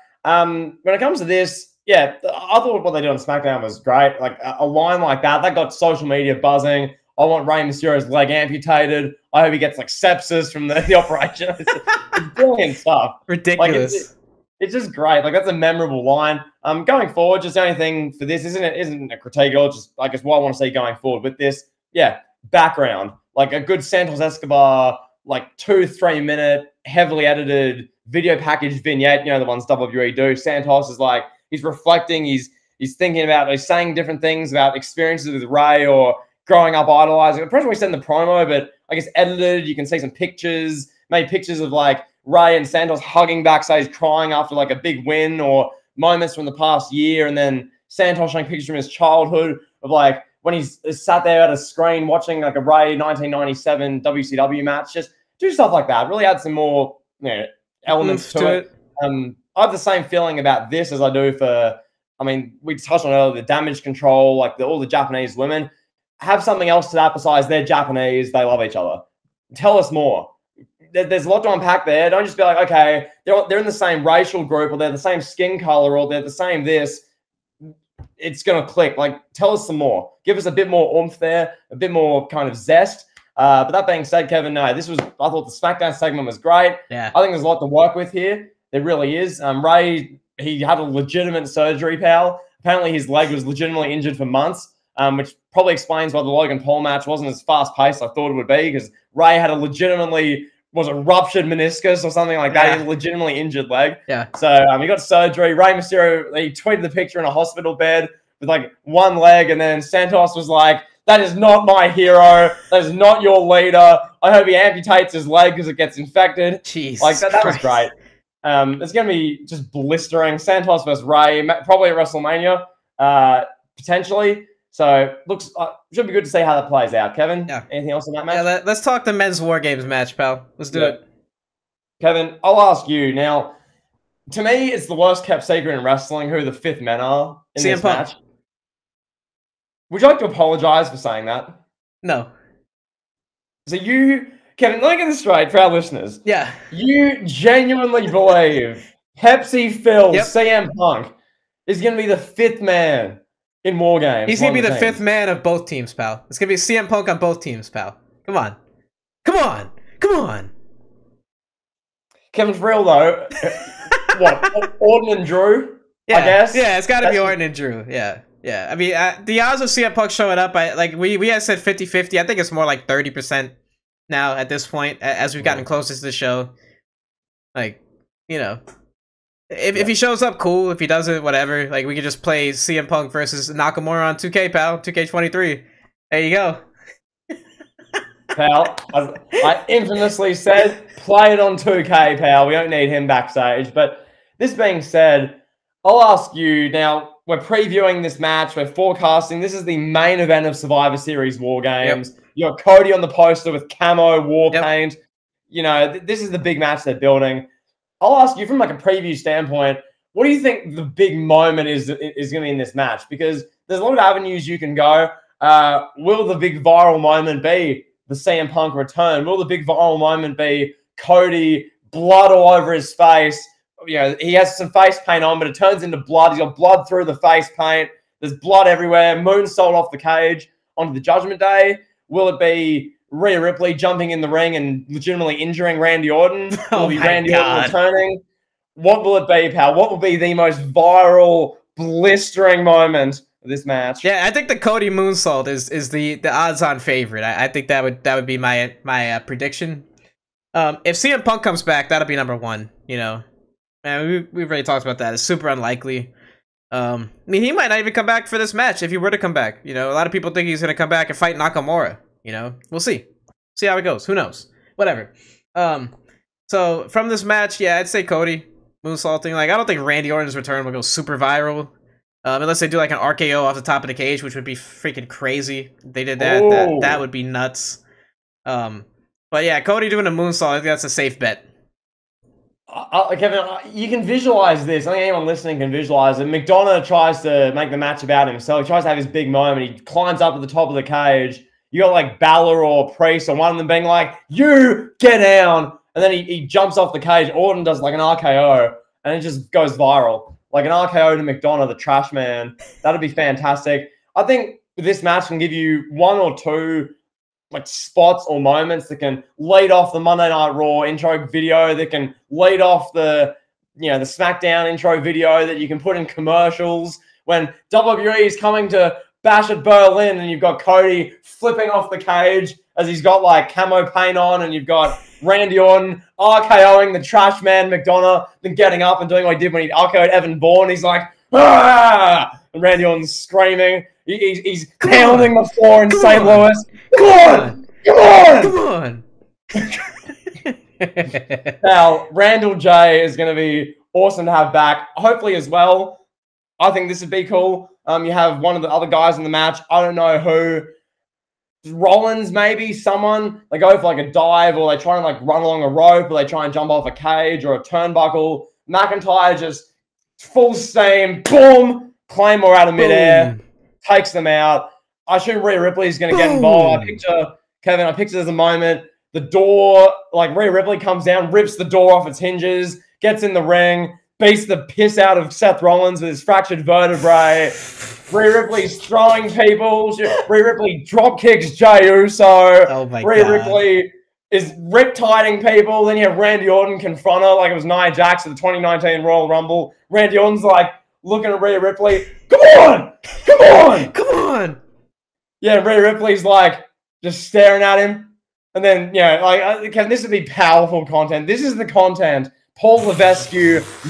When it comes to this, yeah, I thought what they did on SmackDown was great. Like a line like that got social media buzzing. I want Rey Mysterio's leg amputated. I hope he gets like sepsis from the operation. It's brilliant stuff. Ridiculous. Like, it's just great. Like that's a memorable line. Going forward, just the only thing for this isn't a critique or just I guess what I want to see going forward with this. Yeah, background. Like a good Santos Escobar, like 2-3 minute, heavily edited video package vignette. You know the ones WWE do. Santos is like he's reflecting. He's thinking about. He's saying different things about experiences with Rey or growing up idolizing. Probably we said in the promo, but I guess edited. You can see some pictures, maybe pictures of like Rey and Santos hugging backstage, crying after like a big win or moments from the past year. And then Santos showing pictures from his childhood of like when he's sat there at a screen watching like a Rey 1997 WCW match. Just do stuff like that. Really add some more elements to it. I have the same feeling about this as I do for, I mean, we touched on earlier, the damage control, like all the Japanese women. Have something else to that besides they're Japanese, they love each other. Tell us more. There's a lot to unpack there. Don't just be like, okay, they're in the same racial group or they're the same skin color or they're the same this. It's going to click. Like, tell us some more. Give us a bit more oomph there, a bit more kind of zest. But that being said, Kevin, no, I thought the SmackDown segment was great. Yeah. I think there's a lot to work with here. There really is. Rey, he had a legitimate surgery, pal. Apparently his leg was legitimately injured for months. Which probably explains why the Logan Paul match wasn't as fast-paced as I thought it would be, because Rey had was a ruptured meniscus or something like that. He had a legitimately injured leg. Yeah. So he got surgery. Rey Mysterio, he tweeted the picture in a hospital bed with like one leg, and then Santos was like, that is not my hero. That is not your leader. I hope he amputates his leg because it gets infected. Jeez. Like that was great. It's going to be just blistering. Santos versus Rey, probably at WrestleMania, potentially. So, looks should be good to see how that plays out. Kevin, anything else on that match? Yeah, let's talk the men's War Games match, pal. Let's do it. Kevin, I'll ask you. Now, to me, it's the worst kept secret in wrestling who the 5th men are in this match. Would you like to apologize for saying that? No. So you, Kevin, let me get this straight for our listeners. Yeah. You genuinely believe Pepsi Phil CM Punk is going to be the 5th man in War Games? He's going to be the 5th man of both teams, pal. It's going to be CM Punk on both teams, pal. Come on. Come on. Come on. Kevin, for real, though, what? Orton and Drew, I guess? Yeah, it's got to be Orton and Drew. Yeah. Yeah. I mean, the odds of CM Punk showing up, we had said 50-50. I think it's more like 30% now at this point, as we've gotten closer to the show. Like, you know. If he shows up, cool. If he doesn't, whatever. Like, we could just play CM Punk versus Nakamura on 2K, pal. 2K23. There you go. Pal, I infamously said, play it on 2K, pal. We don't need him backstage. But this being said, I'll ask you, now, we're previewing this match. We're forecasting. This is the main event of Survivor Series War Games. Yep. You got Cody on the poster with camo, war paint. You know, this is the big match they're building. I'll ask you from like a preview standpoint, what do you think the big moment is going to be in this match? Because there's a lot of avenues you can go. Will the big viral moment be the CM Punk return? Will the big viral moment be Cody, blood all over his face, he has some face paint on, but it turns into blood. He's got blood through the face paint. There's blood everywhere. Moonsault off the cage onto the Judgment Day. Will it be Rhea Ripley jumping in the ring and legitimately injuring Randy Orton? Will it be Randy Orton returning? What will it be, pal? What will be the most viral, blistering moment of this match? Yeah, I think the Cody moonsault is the odds-on favorite. I think that would be my prediction. If CM Punk comes back, that'll be number one. You know, man, we've already talked about that. It's super unlikely. I mean, he might not even come back for this match if he were to come back. You know, a lot of people think he's gonna come back and fight Nakamura. You know, we'll see. See how it goes. Who knows? Whatever. So from this match, yeah, I'd say Cody moonsaulting. Like, I don't think Randy Orton's return will go super viral. Unless they do like an RKO off the top of the cage, which would be freaking crazy. If they did that, that would be nuts. But yeah, Cody doing a moonsault, I think that's a safe bet. Kevin, you can visualize this. I think anyone listening can visualize it. McDonough tries to make the match about himself. He tries to have his big moment. He climbs up at the top of the cage. You got like Balor or Priest or one of them being like, "You get down," and then he jumps off the cage. Orton does like an RKO, and it just goes viral. Like an RKO to McDonough, the trash man. That'd be fantastic. I think this match can give you one or two like spots or moments that can lead off the Monday Night Raw intro video, that can lead off the the SmackDown intro video, that you can put in commercials when WWE is coming to Bash at Berlin, and you've got Cody flipping off the cage as he's got like camo paint on, and you've got Randy Orton RKOing the trash man McDonough, then getting up and doing what he did when he RKO'd Evan Bourne. He's like, "Ah!" And Randy Orton's screaming. He's pounding the floor in St. Louis. Come on! Now, Randall J is going to be awesome to have back. Hopefully as well. I think this would be cool. You have one of the other guys in the match. I don't know who. Rollins, maybe someone. They go for like a dive, or they try and like run along a rope, or they try and jump off a cage or a turnbuckle. McIntyre just full steam, boom, Claymore out of midair, takes them out. I assume Rhea Ripley is going to get involved. I picture there's a moment. The door, like Rhea Ripley comes down, rips the door off its hinges, gets in the ring, beats the piss out of Seth Rollins with his fractured vertebrae. Rhea Ripley's throwing people. Rhea Ripley drop kicks Jey Uso. Oh my Rhea God. Ripley is rip-tiding people. Then you have Randy Orton confront her like it was Nia Jax at the 2019 Royal Rumble. Randy Orton's like looking at Rhea Ripley. Come on! Come on! Come on! Yeah, Rhea Ripley's like just staring at him. And then, Kevin, this would be powerful content. This is the content Paul Levesque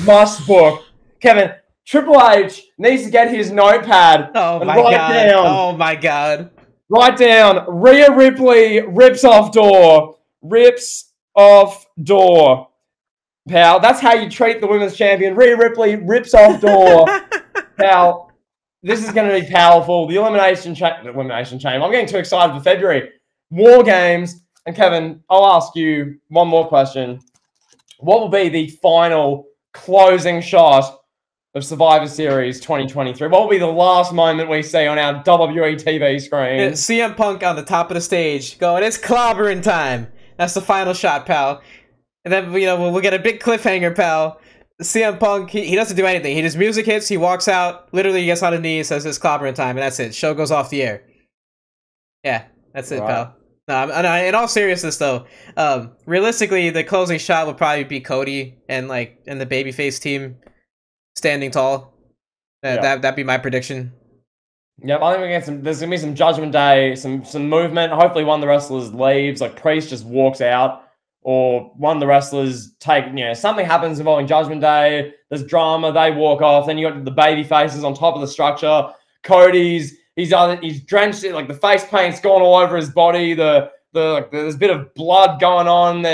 must book. Kevin, Triple H needs to get his notepad and write down. Oh my God. Write down, Rhea Ripley rips off door. Rips off door. Pal, that's how you treat the women's champion. Rhea Ripley rips off door. Pal, this is going to be powerful. The Elimination Chamber. I'm getting too excited for February. War Games. And Kevin, I'll ask you one more question. What will be the final closing shot of Survivor Series 2023? What will be the last moment we see on our WWE TV screen? CM Punk on the top of the stage going, "It's clobbering time." That's the final shot, pal. And then, we'll get a big cliffhanger, pal. CM Punk, he doesn't do anything. He just music hits, he walks out, literally gets on his knees, says it's clobbering time, and that's it. Show goes off the air. Yeah, that's it, pal. No, in all seriousness, though, realistically, the closing shot would probably be Cody and the babyface team standing tall. That'd be my prediction. Yep, I think there's gonna be some Judgment Day, some movement. Hopefully, one of the wrestlers leaves, like Priest just walks out, or one of the wrestlers something happens involving Judgment Day. There's drama, they walk off. Then you got the baby faces on top of the structure. Cody's he's drenched it, like the face paint's gone all over his body. There's a bit of blood going on.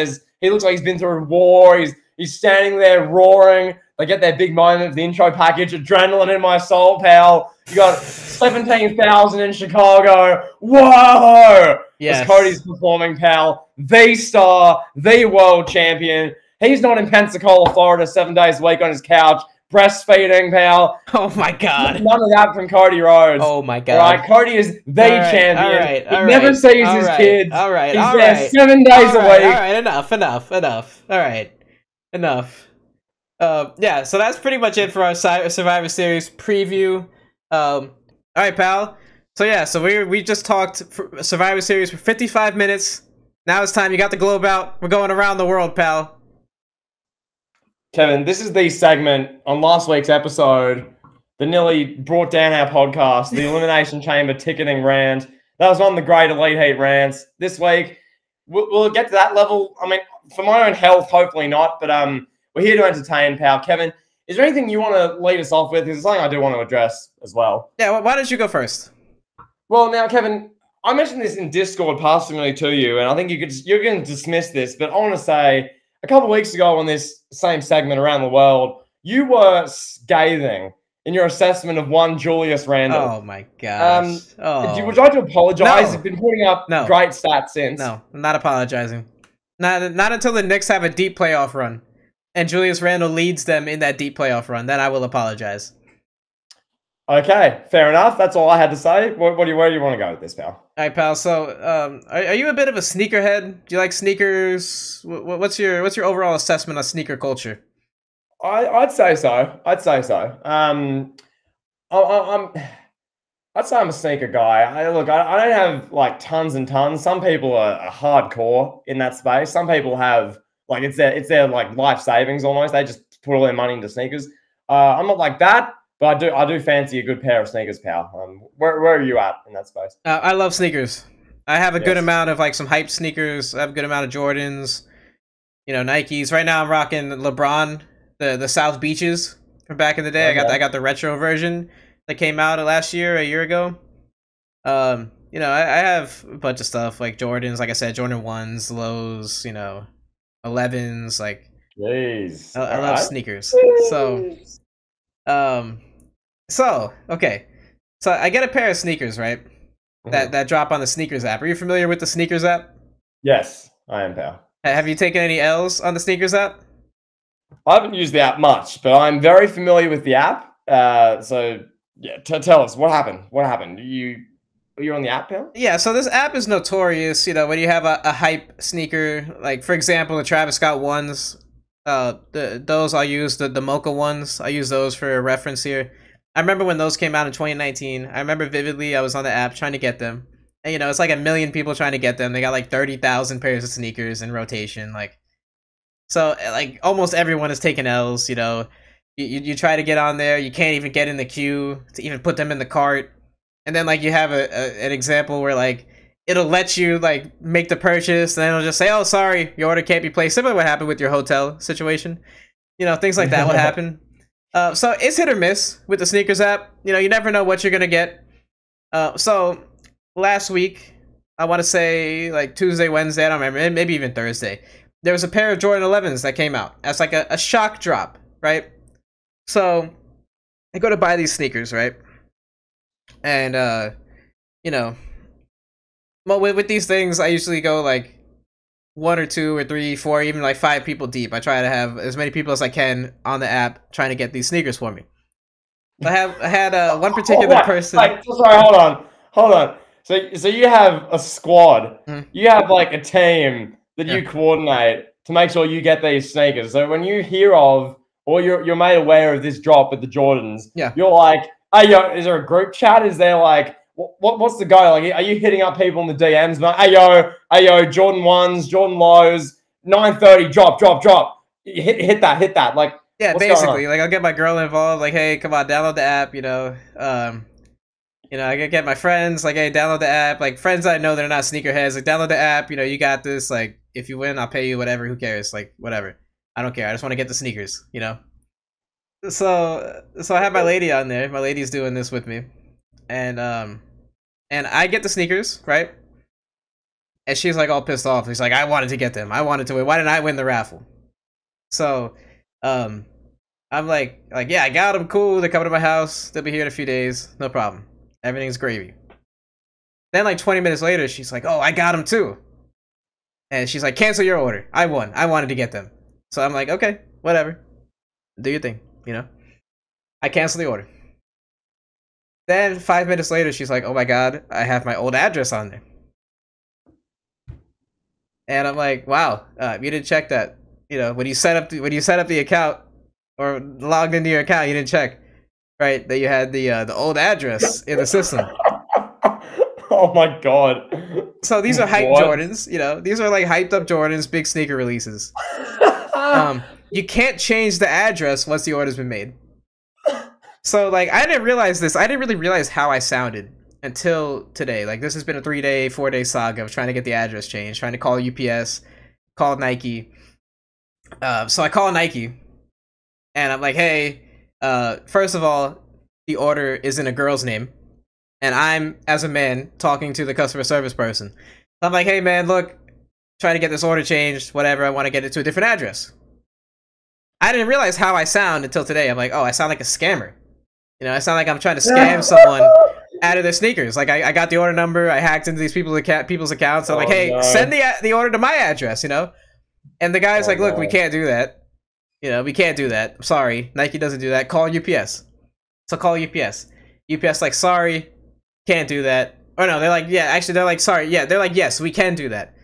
He looks like he's been through war. He's standing there roaring. They get their big moment, the intro package, adrenaline in my soul, pal. You got 17,000 in Chicago. Whoa! Yes. As Cody's performing, pal. The star, the world champion. He's not in Pensacola, Florida, 7 days a week on his couch, breastfeeding, pal. Oh my God. None of that from Cody Rhodes. Oh my God. Right, Cody is the champion. He never sees his kids. All right. He's there 7 days a week. All right, enough. All right, enough. Yeah, so that's pretty much it for our Survivor Series preview. All right, pal. So yeah, so we just talked for Survivor Series for 55 minutes. Now it's time. You got the globe out. We're going around the world, pal. Kevin, this is the segment on last week's episode that nearly brought down our podcast, the Elimination Chamber ticketing rant. That was one of the great Elite Heat rants. This week, will it get to that level? I mean, for my own health, hopefully not, but we're here to entertain, pal. Kevin, is there anything you want to lead us off with? Because it's something I do want to address as well. Yeah, why don't you go first? Well, now, Kevin, I mentioned this in Discord personally to you, and I think you're going to dismiss this, but I want to say a couple of weeks ago on this same segment around the world, you were scathing in your assessment of one Julius Randle. Oh my gosh. Would you like to apologize? No. You've been putting up No. great stats since. No, I'm not apologizing. Not until the Knicks have a deep playoff run and Julius Randle leads them in that deep playoff run. Then I will apologize. Okay, fair enough. That's all I had to say. Where do you want to go with this, pal? All right, pal. So, are you a bit of a sneakerhead? Do you like sneakers? What's your overall assessment of sneaker culture? I'd say so. I'd say I'm a sneaker guy. I don't have like tons and tons. Some people are hardcore in that space. Some people have like it's their like life savings almost. They just put all their money into sneakers. I'm not like that, but I do fancy a good pair of sneakers, pal. Where are you at in that space? I love sneakers. I have a good amount of like some hype sneakers. I have a good amount of Jordans. You know, Nikes. Right now I'm rocking LeBron, the South Beaches from back in the day. Okay. I got the retro version that came out a year ago. You know, I have a bunch of stuff like Jordans, like I said, Jordan 1s, lows, you know, 11s, like jeez. I love sneakers. So, okay. So I get a pair of sneakers, right? That drop on the Sneakers app. Are you familiar with the Sneakers app? Yes, I am, pal. Have you taken any L's on the Sneakers app? I haven't used the app much, but I'm very familiar with the app. So yeah, tell us what happened. What happened? Are you on the app, pal? Yeah. So this app is notorious. You know, when you have a hype sneaker, like for example, the Travis Scott ones. Those I'll use the Mocha ones. I use those for reference here. I remember when those came out in 2019. I remember vividly. I was on the app trying to get them, and you know, it's like 1 million people trying to get them. They got like 30,000 pairs of sneakers in rotation, like. So, like, almost everyone is taking L's, you know. You try to get on there, you can't even get in the queue to even put them in the cart. And then, like, you have an example where, like, it'll let you, like, make the purchase, and then it'll just say, oh, sorry, your order can't be placed. Similar to what happened with your hotel situation. You know, things like that will happen. So, it's hit or miss with the Sneakers app. You know, you never know what you're going to get. So, last week, I want to say, like, Tuesday, Wednesday, I don't remember, maybe even Thursday. There was a pair of Jordan 11s that came out as like a shock drop, right? So I go to buy these sneakers, right? And you know, well, with these things, I usually go like 1 or 2 or 3, 4, even like 5 people deep. I try to have as many people as I can on the app trying to get these sneakers for me. I had one particular person. Like, sorry, hold on. So you have a squad. You have like a team that you coordinate to make sure you get these sneakers. So when you hear of, or you're made aware of this drop with the Jordans, you're like, hey, yo, is there a group chat? Is there like, what's the go? Like, are you hitting up people in the DMs? Like, hey, yo, Jordan 1s, Jordan lows, 9:30, drop. Hit that. Like, yeah, basically, like I'll get my girl involved. Like, hey, come on, download the app. You know, you know, I gotta get my friends, like, hey, download the app. Like, friends I know that are not sneakerheads, like, download the app. You know, you got this. Like, if you win, I'll pay you whatever. Who cares? Like, whatever. I don't care. I just want to get the sneakers, you know? So I have my lady on there. My lady's doing this with me. And I get the sneakers, right? And she's, like, all pissed off. She's like, I wanted to get them. I wanted to win. Why didn't I win the raffle? So, I'm like, yeah, I got them. Cool. They're coming to my house. They'll be here in a few days. No problem. Everything's gravy. Then like 20 minutes later, she's like, oh, I got them too. And she's like, cancel your order. I won. I wanted to get them. So I'm like, okay, whatever. Do your thing, you know? I cancel the order. Then 5 minutes later, she's like, oh my God, I have my old address on there. And I'm like, wow, you didn't check that. You know, when you set up the account, or logged into your account, you didn't check, right? That you had the old address in the system. Oh my god. So these are hype What? Jordans, you know. These are like hyped up Jordans, big sneaker releases. You can't change the address once the order's been made. So like I didn't realize this. I didn't really realize how I sounded until today. Like this has been a 3-day, 4-day saga of trying to get the address changed, trying to call UPS, call Nike. So I call Nike, and I'm like, hey, first of all, the order is in a girl's name, and I'm, as a man, talking to the customer service person. I'm like, hey man, look, trying to get this order changed, whatever, I want to get it to a different address. I didn't realize how I sound until today. I'm like, oh, I sound like a scammer. You know, I sound like I'm trying to scam someone out of their sneakers. Like, I got the order number, I hacked into these people's accounts. So I'm like, hey, no. send the order to my address, you know? And the guy's like, look, we can't do that. You know, we can't do that. I'm sorry. Nike doesn't do that. Call UPS. So call UPS. UPS like, sorry, can't do that. Or no, they're like, yeah, actually, they're like, sorry. Yeah, they're like, yes, we can do that.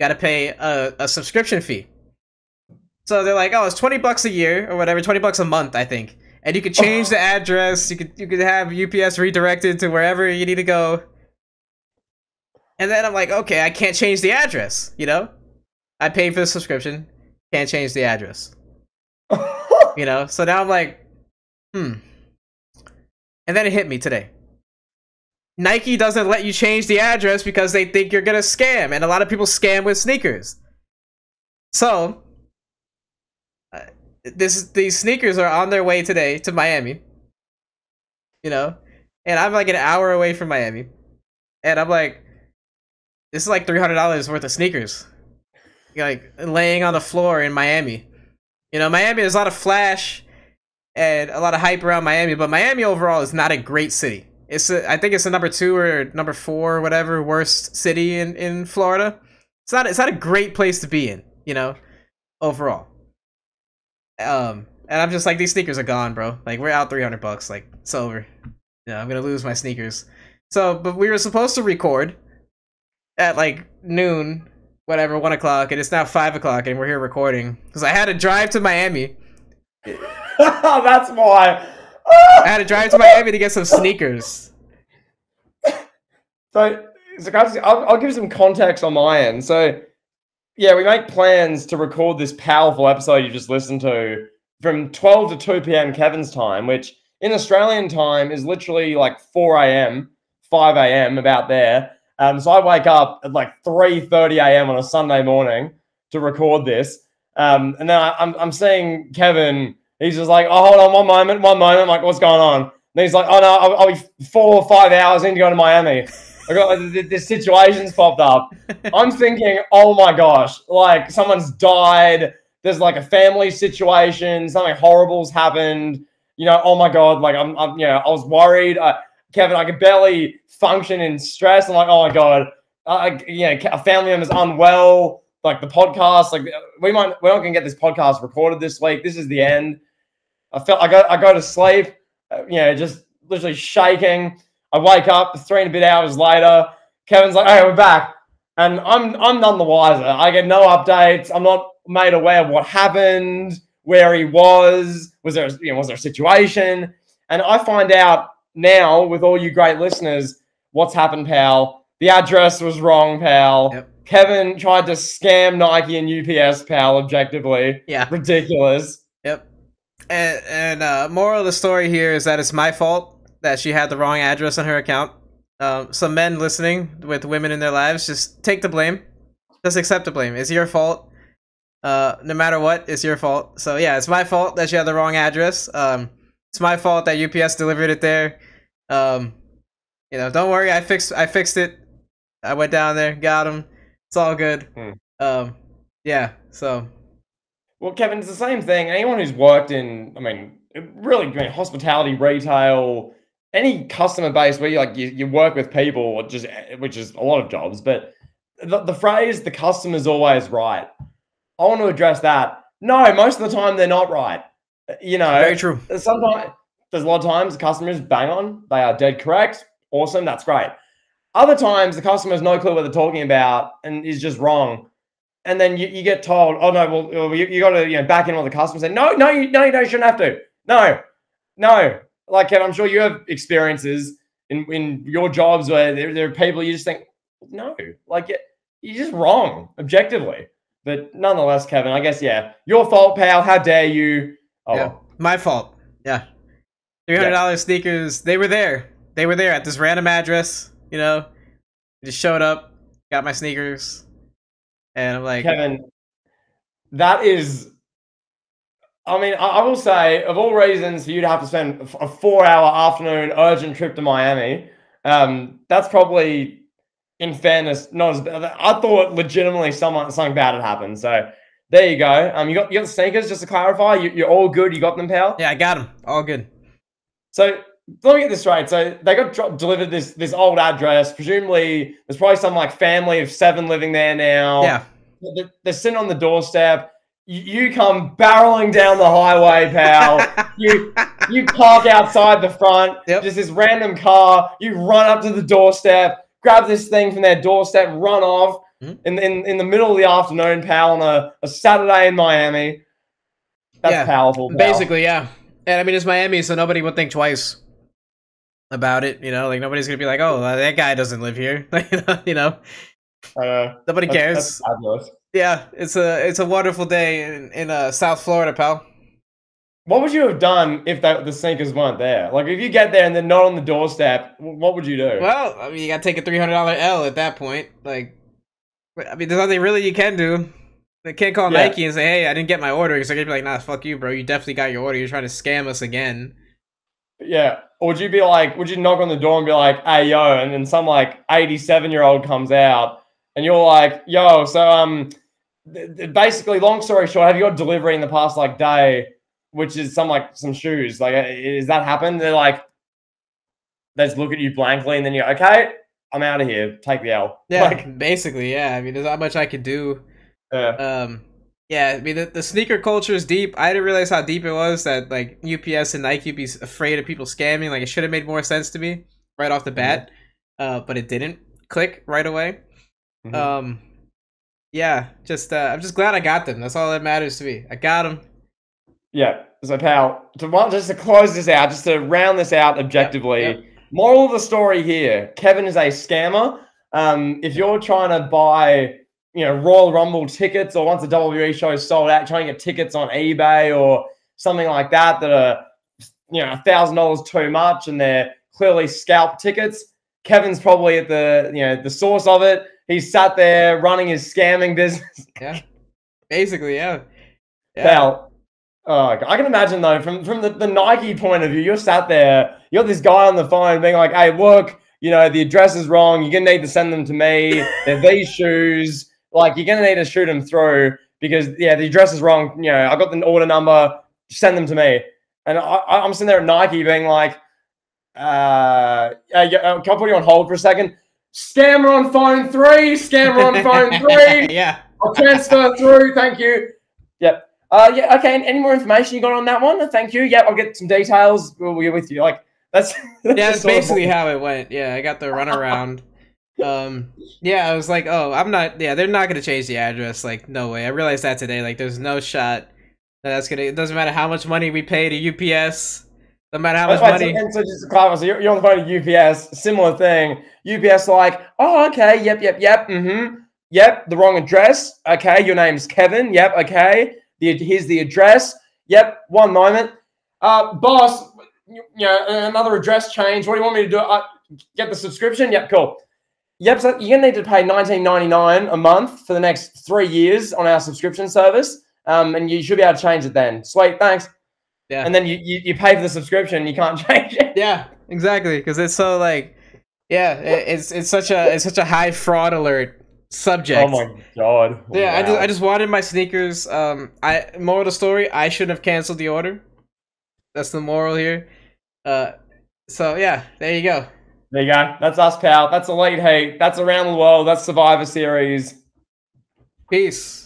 Got to pay a subscription fee. So they're like, oh, it's $20 a year or whatever, $20 a month, I think. And you could change the address. You could have UPS redirected to wherever you need to go. And then I'm like, okay, I can't change the address, you know? I paid for the subscription, can't change the address. You know? So now I'm like, And then it hit me today. Nike doesn't let you change the address because they think you're gonna scam, and a lot of people scam with sneakers. So these sneakers are on their way today to Miami. You know? And I'm like an hour away from Miami. And I'm like, this is like $300 worth of sneakers. Like laying on the floor in Miami. You know, Miami, there's a lot of flash and a lot of hype around Miami, but Miami overall is not a great city. I think it's the number 2 or number 4 or whatever worst city in Florida. It's not a great place to be in, you know, overall. And I'm just like, these sneakers are gone, bro. Like, we're out $300. Like, it's over. You know, I'm gonna lose my sneakers. So, but we were supposed to record at like noon, whatever, 1 o'clock, and it's now 5 o'clock, and we're here recording because I had to drive to Miami. That's why. I had to drive to Miami to get some sneakers. So guys, I'll give some context on my end. So, yeah, we make plans to record this powerful episode you just listened to from 12 to 2 p.m. Kevin's time, which in Australian time is literally like 4 a.m., 5 a.m., about there. So I wake up at like 3:30 a.m. on a Sunday morning to record this. And then I'm seeing Kevin. He's just like, oh, hold on one moment. I'm like, what's going on? And he's like, oh, no, I'll be 4 or 5 hours in to go to Miami. I got this situation's popped up. I'm thinking, oh my gosh, like someone's died. There's like a family situation. Something horrible's happened. You know, oh my God, like I'm you know, I was worried. Kevin, I could barely function in stress. I'm like, oh my God, a family member's unwell. Like the podcast, like we're not gonna get this podcast recorded this week. This is the end. I go to sleep, just literally shaking. I wake up 3 and a bit hours later. Kevin's like, "Hey, we're back," and I'm none the wiser. I get no updates. I'm not made aware of what happened, where he was. Was there a situation? And I find out now with all you great listeners what's happened, pal. The address was wrong, pal. Yep. Kevin tried to scam Nike and UPS, pal, objectively. Yeah. Ridiculous. Yep. And moral of the story here is that it's my fault that she had the wrong address on her account. Some men listening with women in their lives, just take the blame. Just accept the blame. It's your fault. No matter what, it's your fault. So yeah, it's my fault that she had the wrong address. It's my fault that UPS delivered it there. Don't worry, I fixed it. I went down there, got him. It's all good. Yeah, so. Well, Kevin, it's the same thing. Anyone who's worked in, hospitality, retail, any customer base where you work with people, which is a lot of jobs, but the phrase, the customer's always right. I want to address that. No, most of the time they're not right. Very true. Sometimes, there's a lot of times the customers bang on. They are dead correct. Awesome. That's great. Other times, the customer has no clue what they're talking about and is just wrong. and then you get told, oh no, well you got to back in with the customer and say, no, you don't, you shouldn't have to. No. Like Kevin, I'm sure you have experiences in your jobs where there are people you just think, no, like you're just wrong objectively. But nonetheless, Kevin, I guess your fault, pal. How dare you? Oh, yeah, my fault. Yeah, $300 sneakers. They were there. They were there at this random address. Just showed up, got my sneakers, and I'm like, Kevin, that is. I mean, I will say, of all reasons for you to have to spend a 4-hour afternoon urgent trip to Miami, that's probably, in fairness, not as bad. I thought legitimately something bad had happened. So there you go. You got the sneakers. Just to clarify, you're all good. You got them, pal. Yeah, I got them. All good. So let me get this straight. So they got delivered this old address. Presumably, there's probably some like family of 7 living there now. Yeah. They're sitting on the doorstep. You come barreling down the highway, pal. You park outside the front. Yep. Just this random car. You run up to the doorstep, grab this thing from their doorstep, run off in the middle of the afternoon, pal, on a Saturday in Miami. That's powerful, pal. Basically, yeah. And I mean, it's Miami, so nobody would think twice about it. Like nobody's gonna be like, "Oh, that guy doesn't live here." Nobody cares. That's fabulous. Yeah, it's a wonderful day in South Florida, pal. What would you have done if the sneakers weren't there? Like, if you get there and they're not on the doorstep, what would you do? Well, I mean, you gotta take a $300 L at that point. Like, I mean, there's nothing really you can do. They can't call Nike and say, "Hey, I didn't get my order." Because they're gonna be like, "Nah, fuck you, bro. You definitely got your order. You're trying to scam us again." Yeah. Or would you be like, would you knock on the door and be like, "Hey, yo," and then some like 87-year-old comes out and you're like, "Yo, so basically, long story short, have you got delivery in the past like day, which is some shoes? Like, is that happened?" They're like, they just look at you blankly, and then you're okay. I'm out of here. Take the L. Yeah, basically, yeah. I mean, there's not much I could do. Yeah. I mean, the sneaker culture is deep. I didn't realize how deep it was that like UPS and Nike would be afraid of people scamming. Like, it should have made more sense to me right off the bat, but it didn't click right away. Yeah, I'm just glad I got them. That's all that matters to me. I got them. Yeah. So, pal, just to close this out, just to round this out objectively, moral of the story here: Kevin is a scammer. If you're trying to buy, Royal Rumble tickets, or once the WWE show is sold out, trying to get tickets on eBay or something like that are, $1,000 too much, and they're clearly scalp tickets, Kevin's probably at the source of it. He's sat there running his scamming business. Yeah, basically, yeah. Pal, I can imagine though, from the Nike point of view, you're sat there, you got this guy on the phone being like, "Hey, look, the address is wrong. You're gonna need to send them to me. They're these shoes. Like, you're gonna need to shoot them through because the address is wrong. I got the order number. Send them to me." And I'm sitting there at Nike being like, "Can I put you on hold for a second? Scammer on phone 3. Scammer on phone 3. Yeah. I'll transfer through. Thank you. Yep. Yeah. Okay. Any more information you got on that one? Thank you. Yep. I'll get some details. We'll be with you." Like, that's that's basically how it went. Yeah. I got the runaround. Yeah. I was like, oh, I'm not. Yeah. They're not gonna change the address. Like, no way. I realized that today. Like, there's no shot that's gonna. It doesn't matter how much money we pay to UPS. No matter how much money. So just to clarify, so you're on the phone to UPS, similar thing. UPS like, "Oh, okay, yep, yep, the wrong address. Okay, your name's Kevin. Yep, okay. Here's the address. Yep, one moment. Boss, another address change. What do you want me to do? Get the subscription? Yep, cool. Yep, so you're gonna need to pay $19.99 a month for the next 3 years on our subscription service. And you should be able to change it then. Sweet, thanks." Yeah. And then you pay for the subscription, you can't change it. Yeah, exactly, because it's so like, it's such a high fraud alert subject. Oh my god. Yeah, wow. I just wanted my sneakers. Moral of the story: I shouldn't have canceled the order. That's the moral here. So yeah, there you go. There you go. That's us, pal. That's Elite Heat. That's Around the World. That's Survivor Series. Peace.